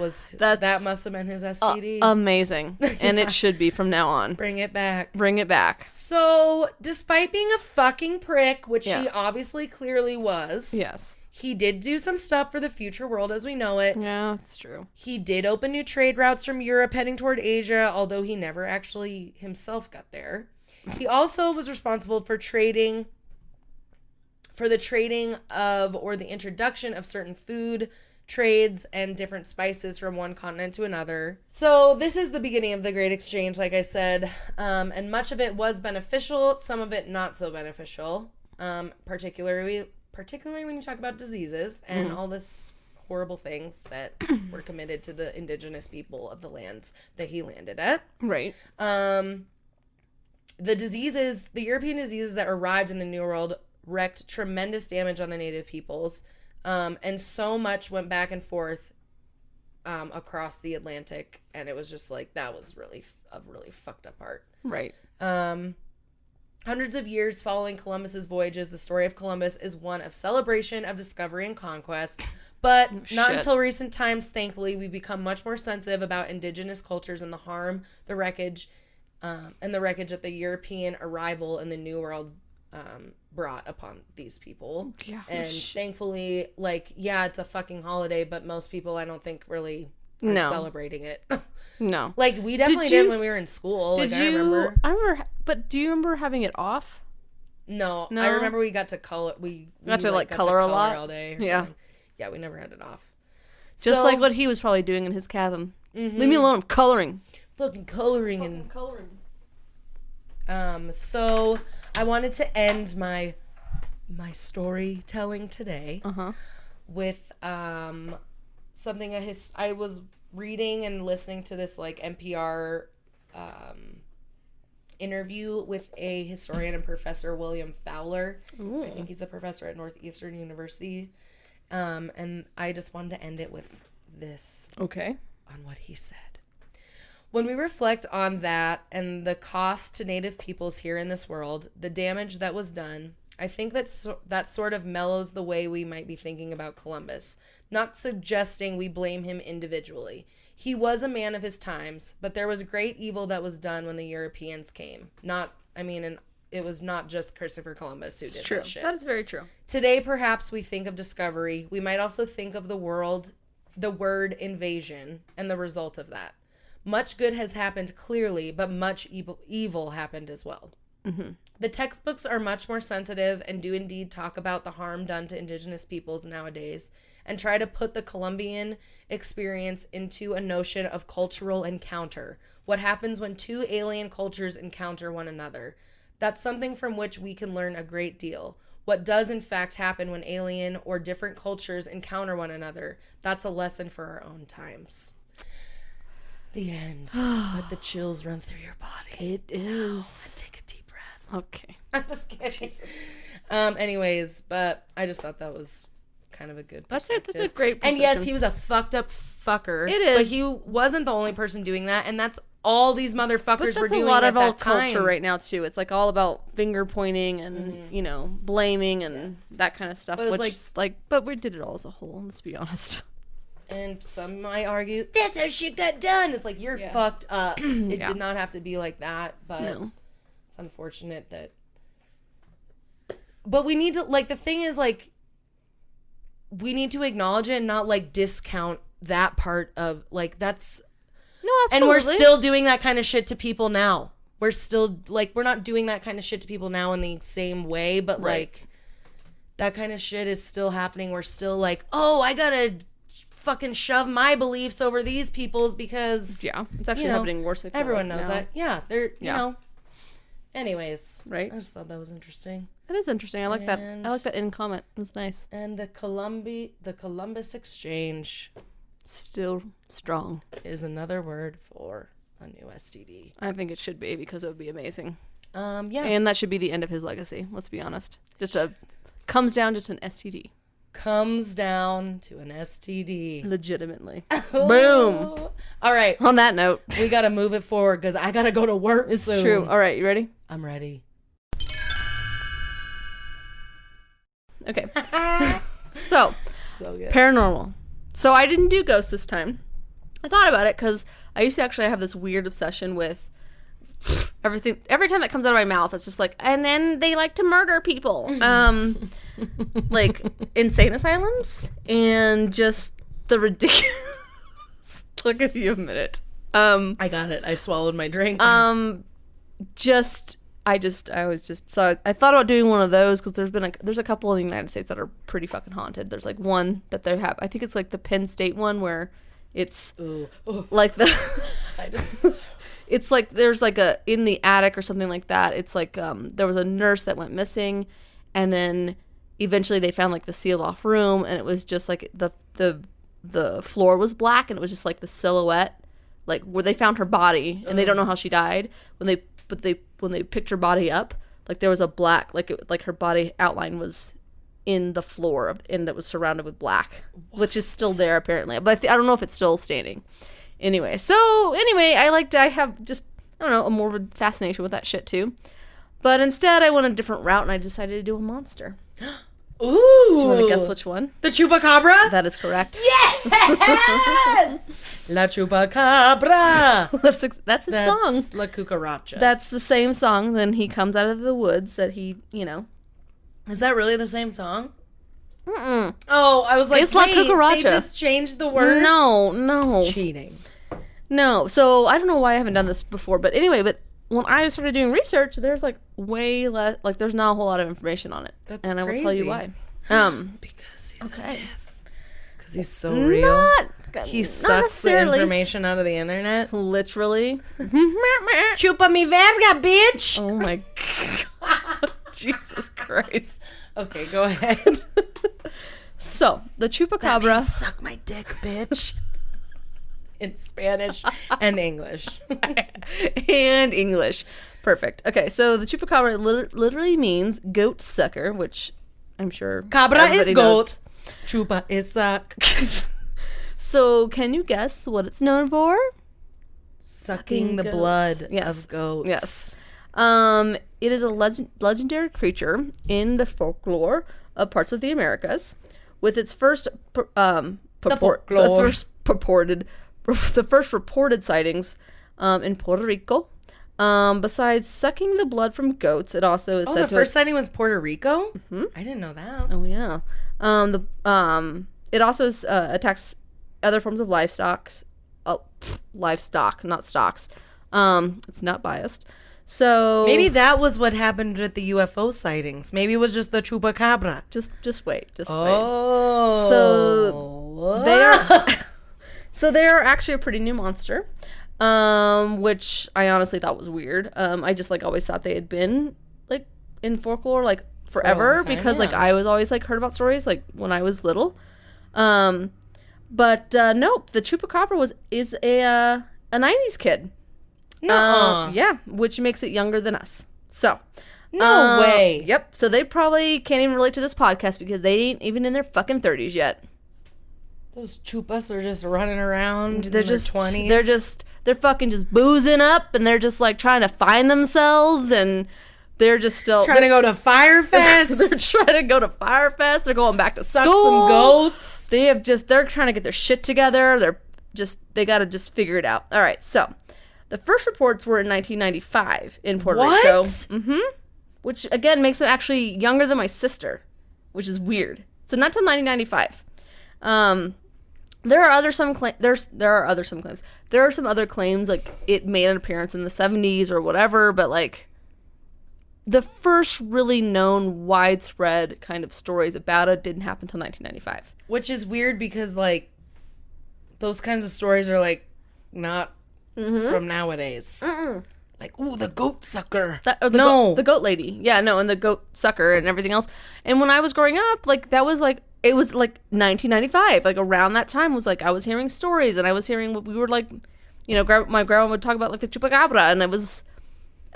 must have been his STD. Amazing. And it should be from now on. Bring it back. So, despite being a fucking prick, which he obviously clearly was. Yes. He did do some stuff for the future world as we know it. Yeah, that's true. He did open new trade routes from Europe heading toward Asia, although he never actually himself got there. He also was responsible for the trading of or the introduction of certain food trades and different spices from one continent to another. So this is the beginning of the Great Exchange, like I said, and much of it was beneficial, some of it not so beneficial, particularly when you talk about diseases and all this horrible things that were committed to the indigenous people of the lands that he landed at. Right. The European diseases that arrived in the New World wreaked tremendous damage on the native peoples, and so much went back and forth across the Atlantic, and it was just like, that was really a really fucked up part. Right. Hundreds of years following Columbus's voyages, the story of Columbus is one of celebration, of discovery, and conquest. But not until recent times, thankfully, we've become much more sensitive about indigenous cultures and the harm, the wreckage, that the European arrival in the New World brought upon these people. Yeah. And thankfully, like, yeah, it's a fucking holiday, but most people, I don't think, really are celebrating it. No. Like, we definitely did when we were in school. I remember, but do you remember having it off? No. I remember we got to color. We got to color a lot all day. Something. Yeah, we never had it off. Just like what he was probably doing in his cabin. Mm-hmm. Leave me alone. I'm coloring. Fucking coloring. So I wanted to end my storytelling today with something I was reading and listening to this, like, NPR interview with a historian and professor, William Fowler. Ooh. I think he's a professor at Northeastern University. And I just wanted to end it with this. Okay. On what he said. When we reflect on that and the cost to Native peoples here in this world, the damage that was done, I think that sort of mellows the way we might be thinking about Columbus. Not suggesting we blame him individually. He was a man of his times, but there was great evil that was done when the Europeans came. It was not just Christopher Columbus who did that shit. That is very true. Today, perhaps we think of discovery. We might also think of the word invasion, and the result of that. Much good has happened clearly, but much evil happened as well. Mm-hmm. The textbooks are much more sensitive and do indeed talk about the harm done to indigenous peoples nowadays, and try to put the Columbian experience into a notion of cultural encounter. What happens when two alien cultures encounter one another? That's something from which we can learn a great deal. what does in fact happen when alien or different cultures encounter one another. That's a lesson for our own times. The end. Let the chills run through your body. It is. Take a deep breath. Okay. I'm just kidding. Anyways, but I just thought that was kind of a good perspective. That's a great perspective. And yes, he was a fucked up fucker. It is. But he wasn't the only person doing that, and that's all these motherfuckers were doing at that time. But that's a lot of our culture right now, too. It's like all about finger pointing and, you know, blaming and that kind of stuff. But which is like, but we did it all as a whole, let's be honest. And some might argue, that's how shit got done. It's like, you're fucked up. It did not have to be like that, but it's unfortunate that... But we need to, like, the thing is, like, we need to acknowledge it and not, like, discount that part of, like, that's... No, absolutely. And we're still doing that kind of shit to people now. We're still, like, we're not doing that kind of shit to people now in the same way, but, like, that kind of shit is still happening. We're still like, oh, I gotta fucking shove my beliefs over these people's because... Yeah, it's actually happening worse. I feel everyone like knows now. that. Yeah, they're, you know. Anyways. Right. I just thought that was interesting. It is interesting. I like that. I like that in comment. It was nice. And the Columbus Exchange... Still strong. Is another word for a new STD. I think it should be because it would be amazing. Yeah. And that should be the end of his legacy. Let's be honest. Comes down just an STD. Comes down to an STD. Legitimately. Boom. All right. On that note. We got to move it forward because I got to go to work It's soon. true. All right. You ready? I'm ready. Okay. So good. Paranormal. So I didn't do ghosts this time. I thought about it because I used to actually have this weird obsession with everything. Every time that comes out of my mouth, it's just like, and then they like to murder people. Like insane asylums and just the ridiculous. Look at you a minute. I got it. I swallowed my drink. I thought about doing one of those because there's a couple in the United States that are pretty fucking haunted. There's like one that they have. I think it's like the Penn State one where it's like it's like there's like a in the attic or something like that. It's like there was a nurse that went missing, and then eventually they found like the sealed off room, and it was just like the floor was black, and it was just like the silhouette, like where they found her body, and they don't know how she died when they picked her body up, like there was a black, like her body outline was in the floor and that was surrounded with black, which is still there apparently, but I don't know if it's still standing. Anyway, I have just, I don't know, a morbid fascination with that shit too. But instead I went a different route and I decided to do a monster. Ooh. Do you want to guess which one? The Chupacabra? That is correct. Yes! La Chupacabra! That's his song. That's La Cucaracha. That's the same song. Then he comes out of the woods that he, you know. Is that really the same song? Mm-mm. Oh, I was like, it's La Cucaracha. They just changed the word? No. It's cheating. No. So I don't know why I haven't done this before. But anyway, when I started doing research, there's like way less, like there's not a whole lot of information on it. That's and crazy. I will tell you why. Because he's a myth. Because he's so real. He sucks the information out of the internet. Literally. Chupa mi verga, bitch. Oh my God. Jesus Christ. Okay, go ahead. So, the Chupacabra. That means suck my dick, bitch. In Spanish and English. And English. Perfect. Okay, so the Chupacabra literally means goat sucker, which I'm sure Cabra is goat. Knows. Chupa is suck. So, can you guess what it's known for? Sucking the blood of goats. Yes. It is a legendary creature in the folklore of parts of the Americas, with its first reported sightings in Puerto Rico. Besides sucking the blood from goats, it also is said the first sighting was Puerto Rico? Mm-hmm. I didn't know that. Oh yeah. It also attacks other forms of livestock, not stocks. It's not biased. So maybe that was what happened with the UFO sightings. Maybe it was just the Chupacabra. Just wait. Oh. So they are actually a pretty new monster, which I honestly thought was weird. I just like always thought they had been like in folklore like forever because like I was always like heard about stories like when I was little. But nope, the chupacabra is a 90s kid. Yeah, which makes it younger than us. So no way. Yep. So they probably can't even relate to this podcast because they ain't even in their fucking 30s yet. Those chupas are just running around. They're just 20s. They're fucking just boozing up, and they're just like trying to find themselves, and they're just still trying to go to Fyre Fest. They're trying to go to Fyre Fest. They're going back to Suck school. Some goats. They're trying to get their shit together. They got to just figure it out. All right. So the first reports were in 1995 in Puerto Rico. Mm-hmm. Which again makes them actually younger than my sister, which is weird. So not till 1995. There are some claims. There are some other claims like it made an appearance in the 70s or whatever, but like the first really known widespread kind of stories about it didn't happen until 1995. Which is weird because like those kinds of stories are like not from nowadays. Mm-mm. Like, ooh, the goat sucker. The goat lady. Yeah, no, and the goat sucker and everything else. And when I was growing up, like that was like it was like 1995, like around that time was like I was hearing stories and I was hearing what we were like, you know, my grandma would talk about like the chupacabra, and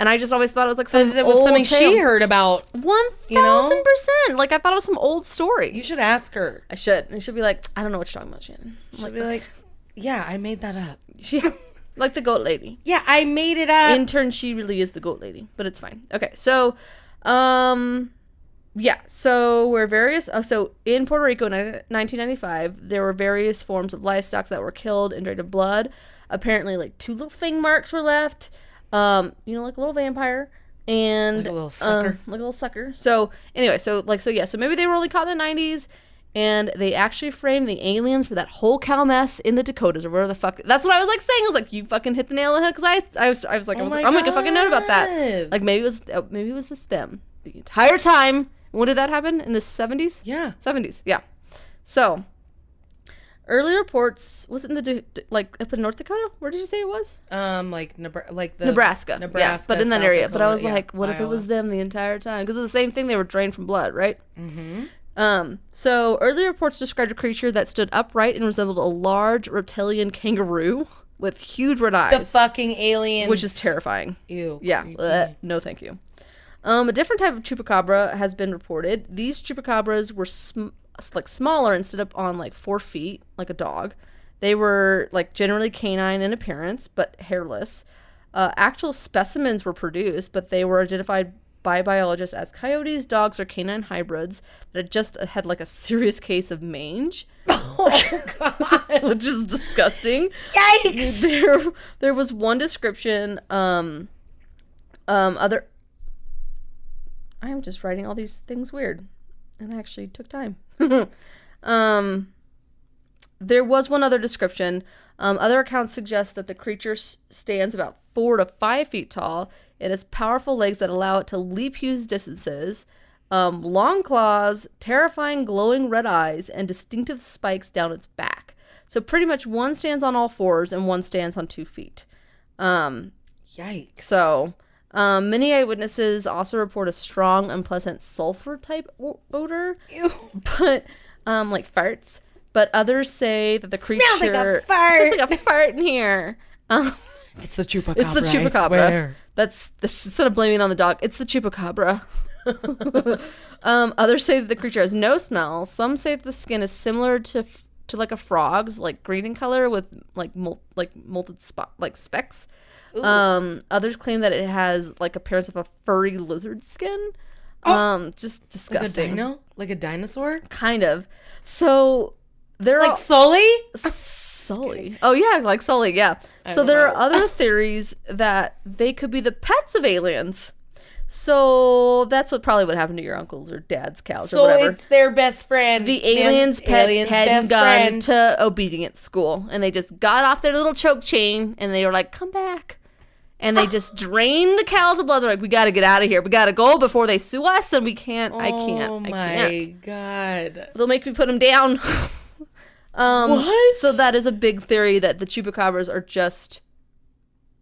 I just always thought it was like some it was old something tale. she heard about. 1000%. Like I thought it was some old story. You should ask her. I should. And she'll be like, I don't know what you're talking about, Shannon. She'll be like, yeah, I made that up. Yeah. Like the goat lady. Yeah, I made it up. In turn, she really is the goat lady, but it's fine. Okay, so, yeah, so so in Puerto Rico in 1995, there were various forms of livestock that were killed and drained of blood. Apparently, like 2 little fang marks were left, like a little vampire. And like a little sucker. So anyway, so maybe they were only caught in the 90s. And they actually framed the aliens for that whole cow mess in the Dakotas or whatever the fuck. That's what I was like saying. I was like, you fucking hit the nail on the head because I was like, I'll make a fucking note about that. Like maybe it was this them the entire time. When did that happen? In the 70s? Yeah, 70s. Yeah. So early reports was it in the like up in North Dakota? Where did you say it was? Nebraska. Yeah, but in that area. Dakota, but I was like, what if it was them the entire time? Because it's the same thing. They were drained from blood, right? Mm-hmm. So early reports described a creature that stood upright and resembled a large reptilian kangaroo with huge red eyes. The fucking aliens. Which is terrifying. Ew. Yeah. No, thank you. A different type of chupacabra has been reported. These chupacabras were smaller and stood up on like 4 feet, like a dog. They were like generally canine in appearance, but hairless. Actual specimens were produced, but they were identified by biologists as coyotes, dogs, or canine hybrids that just had like a serious case of mange. Oh God, which is disgusting. Yikes! There was one description. I'm just writing all these things weird, and I actually took time. There was one other description. Other accounts suggest that the creature stands about 4 to 5 feet tall. It has powerful legs that allow it to leap huge distances, long claws, terrifying glowing red eyes, and distinctive spikes down its back. So pretty much one stands on all 4s and one stands on 2 feet. Yikes. So many eyewitnesses also report a strong, unpleasant sulfur-type odor. Ew. But, like farts. But others say that the creature... Smells like a fart. Smells like a fart in here. It's the chupacabra. It's the chupacabra. I swear. That's instead of blaming it on the dog, it's the chupacabra. Others say that the creature has no smell. Some say that the skin is similar to like a frog's, like green in color with like molted specks. Others claim that it has like appearance of a furry lizard skin. Just disgusting. Like a dino? Like a dinosaur? Kind of. So there like Sully? Sully. Oh yeah, like Sully, yeah. So there are other theories that they could be the pets of aliens. So that's what happened to your uncles or dad's cows or whatever. So it's their best friend. The aliens had gone to obedience school, and they just got off their little choke chain, and they were like, come back. And they just drained the cows of blood. They're like, we got to get out of here. We got to go before they sue us, and we can't. I can't. Oh my God. They'll make me put them down. What? So that is a big theory that the chupacabras are just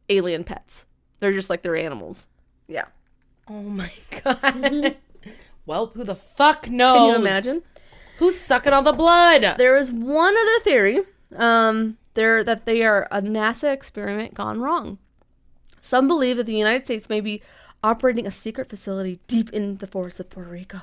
alien pets. They're just like their animals. Yeah. Oh my God. Well, who the fuck knows? Can you imagine? Who's sucking all the blood? There is one other theory, that they are a NASA experiment gone wrong. Some believe that the United States may be operating a secret facility deep in the forests of Puerto Rico.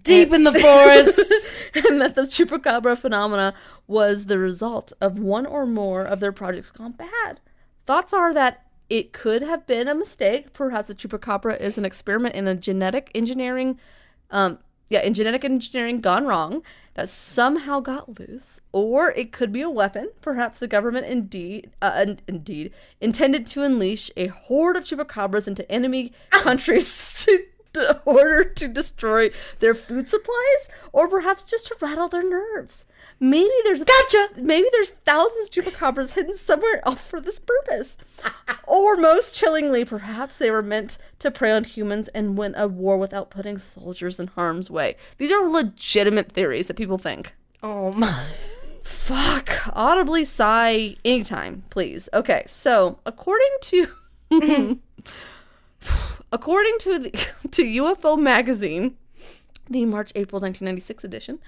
Deep in the forests. And that the chupacabra phenomena was the result of one or more of their projects gone bad. Thoughts are that it could have been a mistake. Perhaps the chupacabra is an experiment in a genetic engineering gone wrong that somehow got loose, or it could be a weapon. Perhaps the government indeed intended to unleash a horde of chupacabras into enemy countries in order to destroy their food supplies, or perhaps just to rattle their nerves. Maybe there's thousands of chupacabras hidden somewhere else for this purpose. Or most chillingly, perhaps they were meant to prey on humans and win a war without putting soldiers in harm's way. These are legitimate theories that people think. Oh my. Fuck. Audibly sigh anytime, please. Okay, so according to UFO Magazine, the March-April 1996 edition,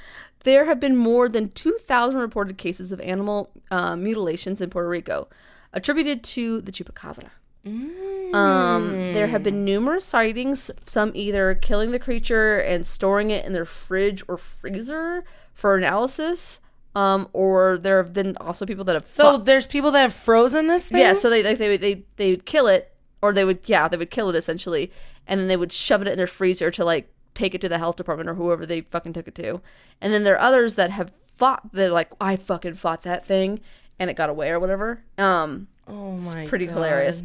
there have been more than 2,000 reported cases of animal mutilations in Puerto Rico, attributed to the chupacabra. There have been numerous sightings, some either killing the creature and storing it in their fridge or freezer for analysis, or there have been also people that have... there's people that have frozen this thing? Yeah, so they would kill it, or they would kill it essentially, and then they would shove it in their freezer to like take it to the health department or whoever they fucking took it to. And then there are others that have they're like, I fucking fought that thing and it got away or whatever. It's pretty hilarious.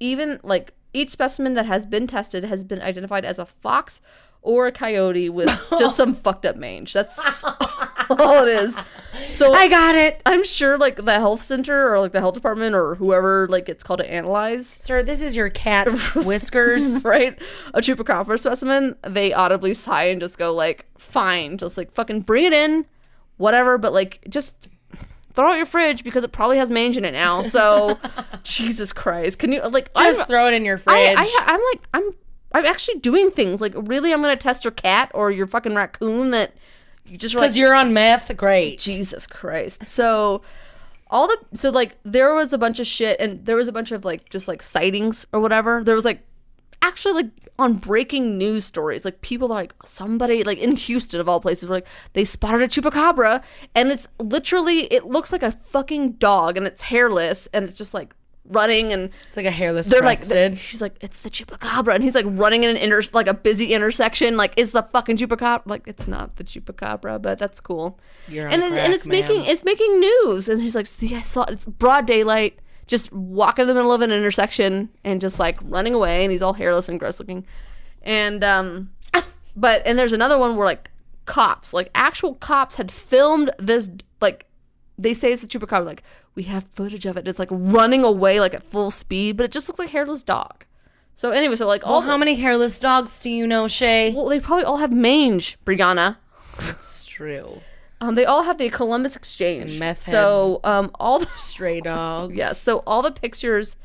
Even like each specimen that has been tested has been identified as a fox or a coyote with just some fucked up mange. That's all it is. So I got it. I'm sure like the health center or like the health department or whoever like it's called to analyze. Sir, this is your cat whiskers. Right? A chupacabra specimen. They audibly sigh and just go like, fine, just like fucking bring it in, whatever, but like just throw out your fridge because it probably has mange in it now. So Jesus Christ. Can you like just throw it in your fridge? I'm actually doing things like, really, I'm gonna test your cat or your fucking raccoon that you just because you're on meth. Great. Jesus Christ. So there was a bunch of shit, and there was a bunch of like just like sightings or whatever. There was like actually like on breaking news stories, like people like somebody like in Houston of all places were like they spotted a chupacabra, and it's literally, it looks like a fucking dog and it's hairless and it's just like running, and it's like a hairless they're crested. like, she's like, it's the chupacabra, and he's like running in like a busy intersection, like, is the fucking chupacabra, like, it's not the chupacabra, but that's cool. You're and it's making news, and he's like, see, I saw it. It's broad daylight, just walking in the middle of an intersection and just like running away, and he's all hairless and gross looking, and but there's another one where like cops, like actual cops had filmed this, like they say it's the chupacabra, like, we have footage of it. It's like running away like at full speed, but it just looks like a hairless dog. So anyway, so like how many hairless dogs do you know, Shay? Well, they probably all have mange, Brianna. That's true. They all have the Columbus Exchange. And meth head. So all the stray dogs. Yeah. So all the pictures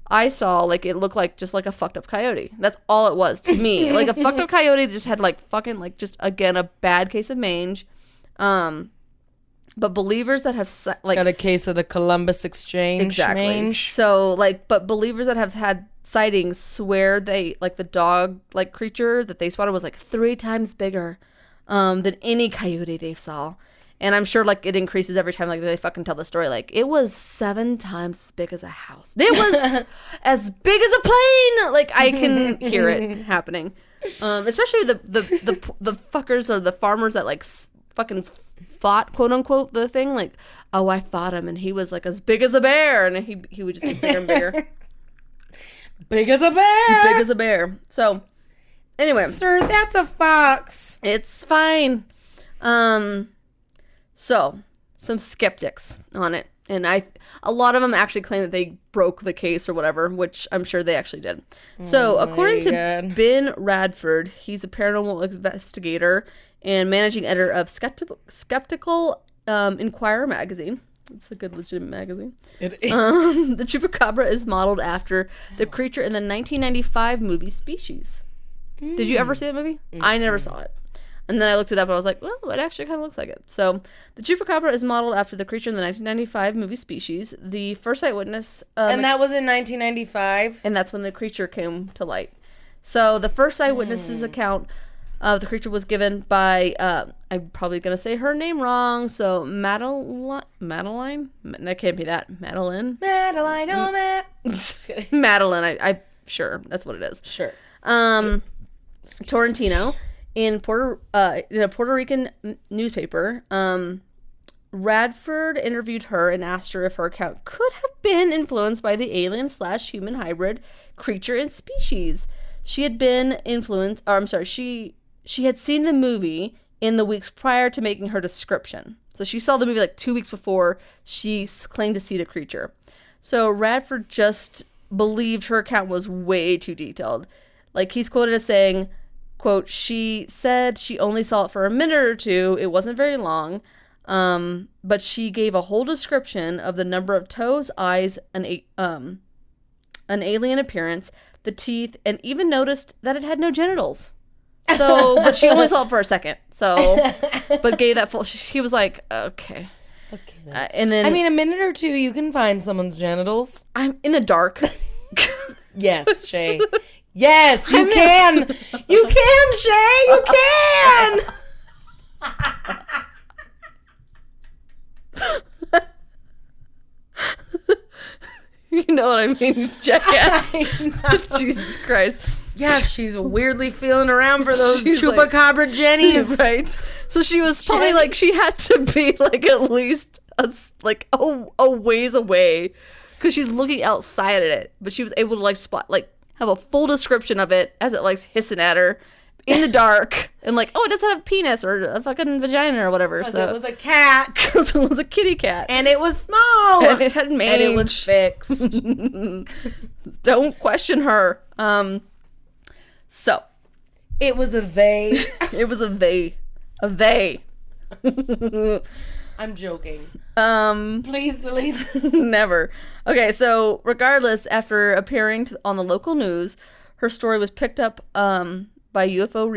I saw, like, it looked like just like a fucked up coyote. That's all it was to me. Like a fucked up coyote that just had like fucking like just again a bad case of mange. But believers that have like got a case of the Columbus Exchange. Exactly. Mange. So like, but believers that have had sightings swear they like the dog like creature that they spotted was like 3 times bigger than any coyote they saw. And I'm sure like it increases every time like they fucking tell the story. Like it was 7 times as big as a house. It was as big as a plane. Like I can hear it happening. Especially the fuckers or the farmers that like fucking fought, quote unquote, the thing, like, oh, I fought him and he was like as big as a bear, and he would just get bigger and bigger. Big as a bear. Big as a bear. So anyway, sir, that's a fox. It's fine. So some skeptics on it, and a lot of them actually claim that they broke the case or whatever, which I'm sure they actually did. So according to Ben Radford, he's a paranormal investigator and managing editor of Skeptical Inquirer magazine. It's a good, legitimate magazine. It is. The chupacabra is modeled after the creature in the 1995 movie Species. Did you ever see that movie? I never saw it. And then I looked it up and I was like, well, it actually kind of looks like it. So, the chupacabra is modeled after the creature in the 1995 movie Species. The first eyewitness... and that was in 1995? And that's when the creature came to light. So, the first eyewitness's account of the creature was given by... I'm probably going to say her name wrong. So, Madeline? That can't be that. Madeline, oh, Matt. Just kidding. Madeline, I sure. That's what it is. Sure. Torrentino. In a Puerto Rican newspaper, Radford interviewed her and asked her if her account could have been influenced by the alien/human hybrid creature and species. She had been influenced, she had seen the movie in the weeks prior to making her description. So she saw the movie like 2 weeks before she claimed to see the creature. So Radford just believed her account was way too detailed. Like, he's quoted as saying, quote, she said she only saw it for a minute or two. It wasn't very long. But she gave a whole description of the number of toes, eyes, an alien appearance, the teeth, and even noticed that it had no genitals. So, but she only saw it for a second. So, but gave that full, he was like, okay. Okay. And then, I mean, a minute or two, you can find someone's genitals. I'm in the dark. Yes, Shay. Yes, you can. You can, Shay. You can. You know what I mean, jackass. Jesus Christ. Yeah, she's weirdly feeling around for those She's chupacabra jennies. Right. So she was probably like, she had to be like at least a ways away, because she's looking outside at it, but she was able to like spot, like, have a full description of it as it like hissing at her in the dark, and like, oh, it doesn't have a penis or a fucking vagina or whatever. So it was a cat. Because it was a kitty cat, and it was small, and it had mange, and it was fixed. Don't question her. So it was a they. It was a they. A they. I'm joking. Please delete. Never. Okay, so regardless, after appearing on the local news, her story was picked up by UFO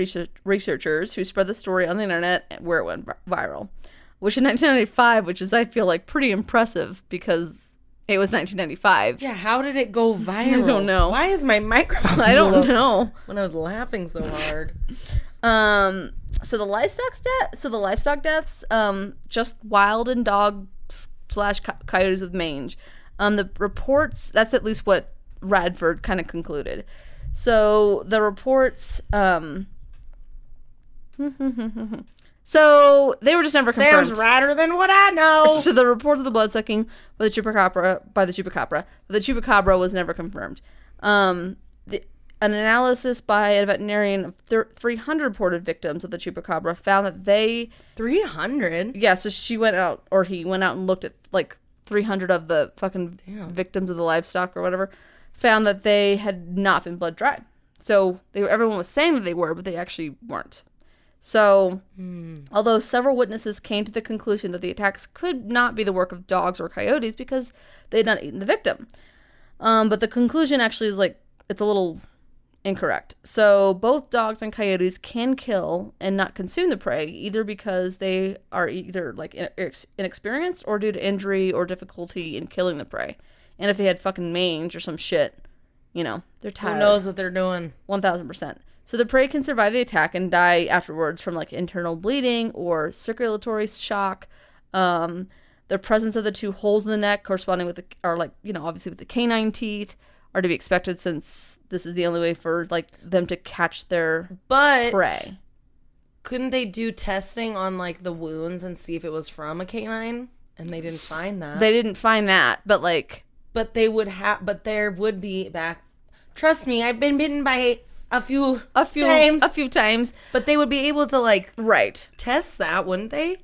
researchers who spread the story on the internet, where it went viral. Which in 1995, which is, I feel like, pretty impressive because it was 1995. Yeah, how did it go viral? I don't know. Why is my microphone I don't know. When I was laughing so hard. So the livestock deaths, just wild and dog / coyotes with mange. The reports, that's at least what Radford kind of concluded. So the reports, so they were just never confirmed. Sounds radder than what I know. So the reports of the bloodsucking by the chupacabra was never confirmed. An analysis by a veterinarian of 300 reported victims of the chupacabra found that they... 300? Yeah, so he went out and looked at like 300 of the fucking victims of the livestock or whatever, found that they had not been blood dried. So everyone was saying that they were, but they actually weren't. So, although several witnesses came to the conclusion that the attacks could not be the work of dogs or coyotes because they had not eaten the victim. But the conclusion actually is like, it's a little incorrect. So both dogs and coyotes can kill and not consume the prey, either because they are either like inexperienced or due to injury or difficulty in killing the prey. And if they had fucking mange or some shit, they're tired. Who knows what they're doing? 1000%. So the prey can survive the attack and die afterwards from like internal bleeding or circulatory shock. The presence of the two holes in the neck corresponding with obviously with the canine teeth are to be expected, since this is the only way for like them to catch their prey. Couldn't they do testing on like the wounds and see if it was from a canine? And they didn't find that. They didn't find that, but like... But they would have... But there would be back... Trust me, I've been bitten by a few times. But they would be able to like... Right. Test that, wouldn't they?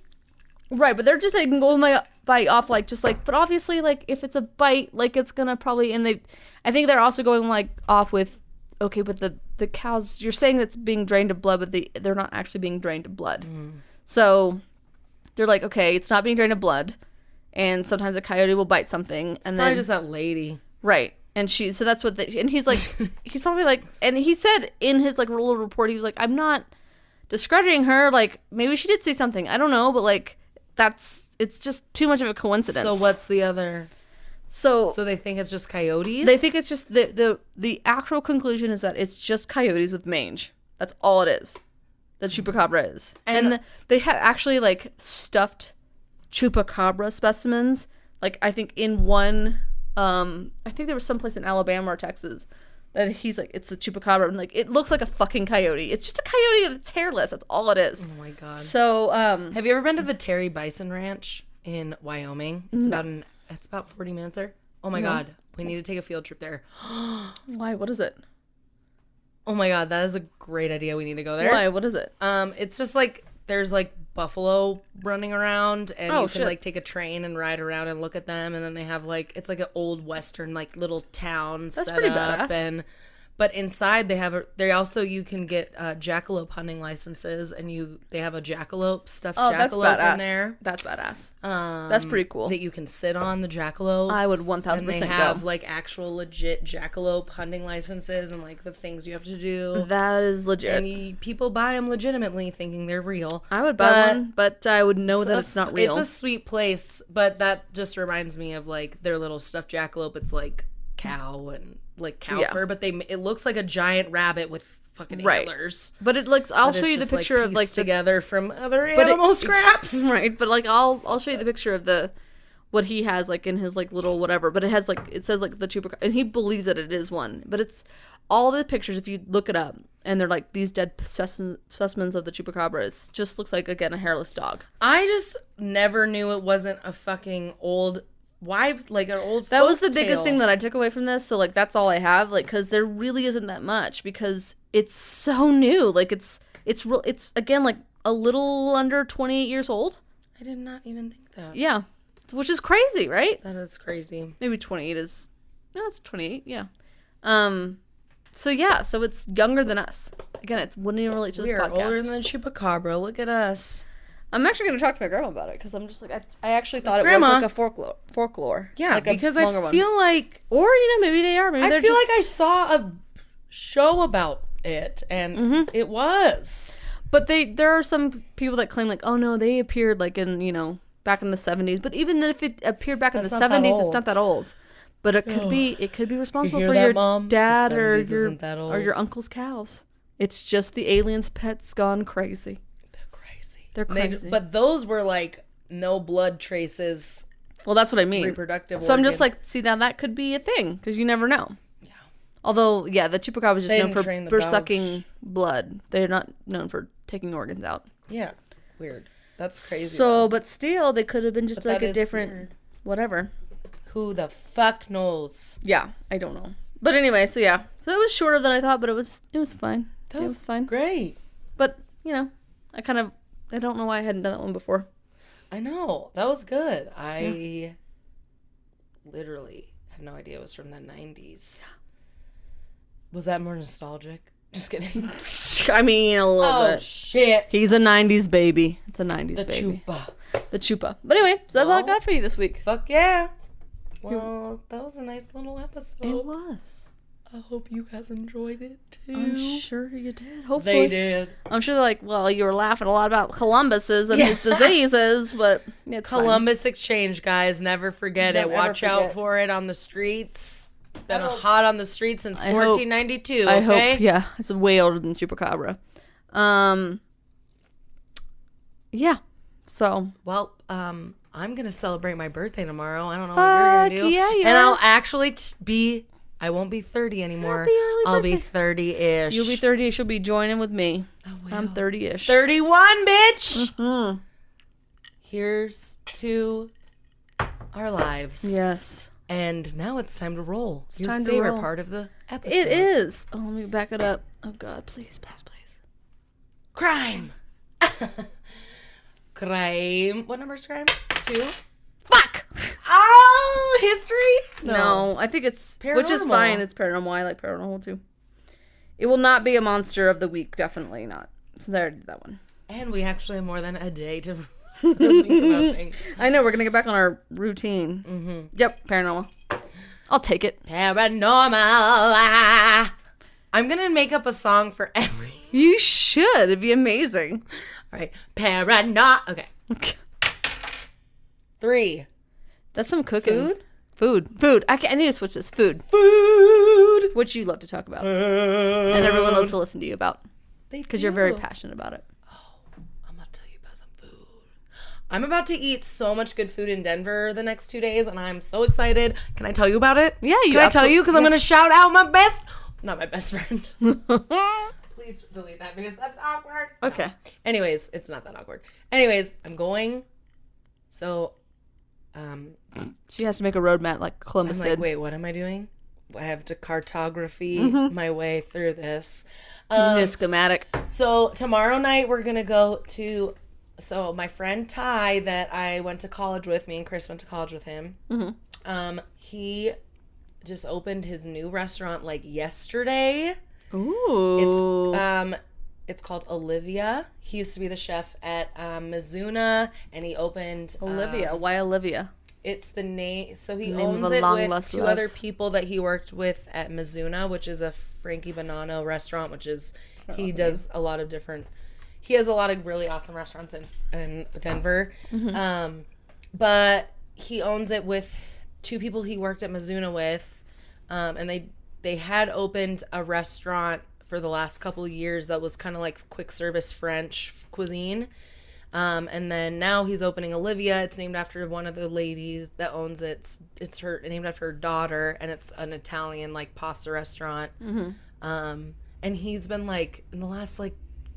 Right, but they're just like going like bite off like just like... But obviously like if it's a bite, like it's gonna probably... And I think they're also going like off with... Okay, but the cows... You're saying that's being drained of blood, but they're not actually being drained of blood. So... They're like, okay, it's not being drained of blood, and sometimes a coyote will bite something, and then just that lady, right? And so that's what and he's like, he's probably like, and he said in his like little report, he was like, I'm not discrediting her. Like, maybe she did see something. I don't know, but like, it's just too much of a coincidence. So what's the other? So they think it's just coyotes? They think it's just the actual conclusion is that it's just coyotes with mange. That's all it is. The chupacabra is. And they have actually like stuffed chupacabra specimens. Like I think in one, I think there was someplace in Alabama or Texas that he's like, it's the chupacabra. And like, it looks like a fucking coyote. It's just a coyote that's hairless. That's all it is. Oh my God. So, have you ever been to the Terry Bison Ranch in Wyoming? It's about 40 minutes there. Oh my God. We need to take a field trip there. Why? What is it? Oh my God. That is a great idea. We need to go there. Why? What is it? It's just like, there's like buffalo running around and you can like take a train and ride around and look at them. And then they have like, it's like an old Western, like little town That's set pretty up. badass. But inside you can get jackalope hunting licenses, and they have a stuffed jackalope in there. That's badass. That's pretty cool. That you can sit on the jackalope. I would 1000% And they have like actual legit jackalope hunting licenses and like the things you have to do. That is legit. And people buy them legitimately, thinking they're real. I would buy one, but I would know that it's not real. It's a sweet place, but that just reminds me of like their little stuffed jackalope. It's like cow and like cow fur, but it looks like a giant rabbit with fucking antlers. But it looks. I'll show you the picture of like together from other animal scraps. Right, but like I'll show you the picture of what he has like in his like little whatever. But it has like it says like the chupacabra, and he believes that it is one. But it's all the pictures if you look it up, and they're like these dead specimens of the chupacabra. It just looks like again a hairless dog. I just never knew it wasn't a fucking old. Wives, like an old that was the biggest thing that I took away from this. So like that's all I have, like, because there really isn't that much because it's so new. Like it's again like a little under 28 years old. I did not even think that. Yeah, which is crazy, right? That is crazy. Maybe 28 is no, it's 28. Yeah. So it's younger than us. Again, it wouldn't even relate to this podcast. We are older than the chupacabra. Look at us. I'm actually going to talk to my grandma about it because I'm just like, I actually thought it was like a folklore. Yeah, like because I feel like... Or, maybe they are. Maybe they're feel like I saw a show about it, and it was. But there are some people that claim like, oh no, they appeared like in, back in the 70s. But even then if it appeared back in the 70s, it's not that old. But it could be responsible for your dad or your uncle's cows. It's just the aliens' pets gone crazy. They're crazy. But those were like no blood traces. Well, that's what I mean. Reproductive So organs. I'm just like, see, that could be a thing because you never know. Yeah. Although, yeah, the chupacabra was just known for sucking blood. They're not known for taking organs out. Yeah. Weird. That's crazy. So, but still, they could have been just like a different whatever. Who the fuck knows? Yeah, I don't know. But anyway, so yeah. So it was shorter than I thought, but it was fine. It was fine. Great. But, I don't know why I hadn't done that one before. I know. That was good. I literally had no idea it was from the 90s. Was that more nostalgic? Just kidding. I mean, a little bit. Oh, shit. He's a 90s baby. It's a 90s baby. The chupa. But anyway, so that's all I got for you this week. Fuck yeah. Well, that was a nice little episode. It was. I hope you guys enjoyed it too. I'm sure you did. Hopefully. They did. I'm sure they're like, well, you were laughing a lot about Columbuses and his diseases, but it's Columbus fine. Exchange, guys. Never forget it. Watch out for it on the streets. It's been hot on the streets since 1492, I hope, yeah. It's way older than Chupacabra. Yeah. So. Well, I'm going to celebrate my birthday tomorrow. I don't know what you're going to do. Yeah, you and are. I'll actually I won't be 30 anymore. I'll be 30-ish. You'll be 30-ish. You'll be joining with me. Oh, wow. I'm 30-ish. 31, bitch! Mm-hmm. Here's to our lives. Yes. And now it's time to roll. It's your time to favorite roll. part of the episode. It is. Oh, let me back it up. Oh, God. Please. Crime. Crime. What number is crime? 2? Fuck! Oh, history? No, I think it's... Paranormal. Which is fine. It's paranormal. I like paranormal, too. It will not be a monster of the week. Definitely not. Since I already did that one. And we actually have more than a day to think about things. I know. We're going to get back on our routine. Mm-hmm. Yep, paranormal. I'll take it. Paranormal. I'm going to make up a song for every. You should. It'd be amazing. All right. Paranormal. Okay. 3. That's some cooking. Food? Food. I need to switch this. Food. Food. Which you love to talk about. And everyone loves to listen to you about. Because you're very passionate about it. I'm going to tell you about some food. I'm about to eat so much good food in Denver the next 2 days, and I'm so excited. Can I tell you about it? Yeah, you Can I tell you? Because I'm going to shout out not my best friend. Please delete that because that's awkward. Okay. No. Anyways, it's not that awkward. Anyways, I'm going. So, she has to make a roadmap like Columbus I'm like, did. wait, what am I doing? I have to cartography my way through this. You need a schematic. So tomorrow night we're gonna go to. So my friend Ty that I went to college with, me and Chris went to college with him. He just opened his new restaurant like yesterday. Ooh. It's called Olivia. He used to be the chef at Mizuna, and he opened Olivia. Why Olivia? It's the name. So he Name owns of a it long with lost 2 love. other people that he worked with at Mizuna, which is a Frankie Bonanno restaurant, which is he does a lot of different. He has a lot of really awesome restaurants in Denver, but he owns it with 2 people he worked at Mizuna with, and they had opened a restaurant for the last couple of years that was kind of like quick service French cuisine. And then now he's opening Olivia. It's named after one of the ladies that owns it. It's her named after her daughter, and it's an Italian like pasta restaurant. And he's been like in the last like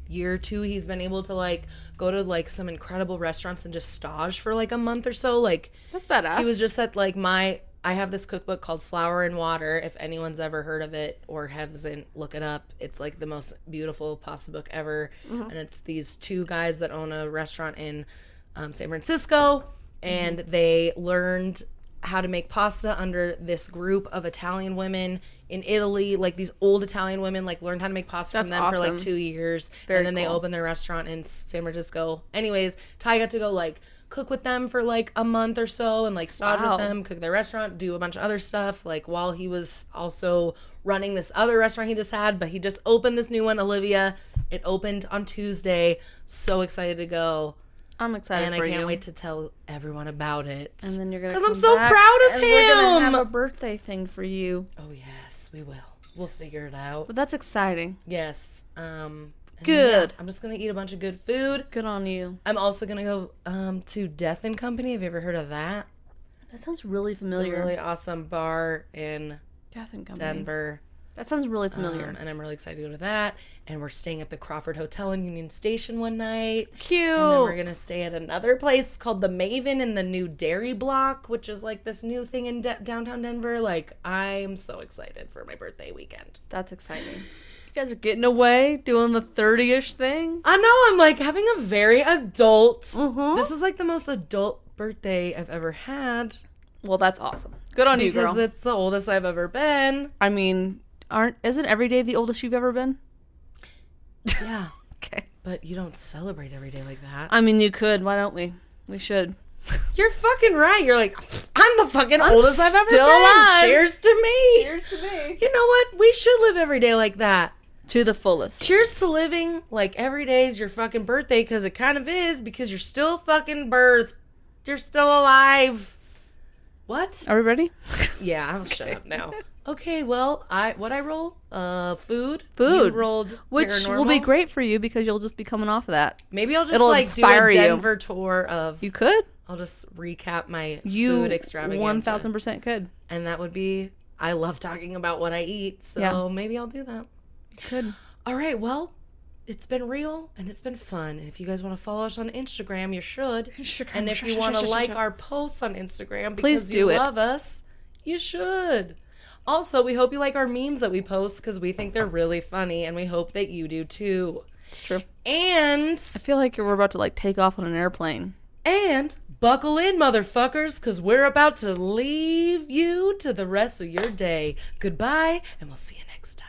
year or 2, he's been able to like go to like some incredible restaurants and just stage for like a month or so. Like That's badass. he was just at like I have this cookbook called Flour and Water. If anyone's ever heard of it or hasn't, look it up. It's like the most beautiful pasta book ever. And it's these 2 guys that own a restaurant in San Francisco. And they learned how to make pasta under this group of Italian women in Italy. Like these old Italian women like learned how to make pasta That's from them for awesome. like 2 years. Very and then they cool. opened their restaurant in San Francisco. Anyways, Ty got to go like cook with them for like a month or so and like stage Wow. with them, cook their restaurant, do a bunch of other stuff like while he was also running this other restaurant he just had. But he just opened this new one, Olivia. It opened on Tuesday. So excited to go. I'm excited And for I you. can't wait to tell everyone about it. And then you're gonna. Because I'm come so back proud of and him. We're gonna have a birthday thing for you. Oh yes, we will. We'll figure it out. But that's exciting. Yes. And Good. yeah, I'm just gonna eat a bunch of good food. Good on you. I'm also gonna go to Death and Company. Have you ever heard of that? That sounds really It's familiar. a really awesome bar in Death and Company. Denver. That sounds really familiar. And I'm really excited to go to that. And we're staying at the Crawford Hotel in Union Station one night. Cute. And then we're going to stay at another place called the Maven in the new Dairy Block, which is like this new thing in downtown Denver. Like, I'm so excited for my birthday weekend. That's exciting. You guys are getting away, doing the 30-ish thing. I know. I'm like having a very adult. Mm-hmm. This is like the most adult birthday I've ever had. Well, that's awesome. Good on you, girl. Because it's the oldest I've ever been. I mean, isn't every day the oldest you've ever been? Yeah. Okay. But you don't celebrate every day like that. I mean, you could. Why don't we? We should. You're fucking right. You're like, I'm the fucking oldest I've ever still been. alive. Cheers to me. Cheers to me. You know what? We should live every day like that. To the fullest. Cheers to living like every day is your fucking birthday, because it kind of is, because you're still fucking birthed. You're still alive. What? Are we ready? Yeah, I'll shut up now. Okay, well, I roll? Food. Food. You rolled Which will be paranormal. great for you because you'll just be coming off of that. Maybe I'll just It'll like do inspire a you. Denver tour of. You could. I'll just recap my You food extravaganza. 1000% could. And that would be. I love talking about what I eat, so Yeah. maybe I'll do that. Could. All right, well, it's been real and it's been fun. And if you guys want to follow us on Instagram, you should. And if you want to like our posts on Instagram Please because do you it. love us, you should. Also, we hope you like our memes that we post because we think they're really funny, and we hope that you do too. It's true. And I feel like we're about to like take off on an airplane. buckle in, motherfuckers, because we're about to leave you to the rest of your day. Goodbye, and we'll see you next time.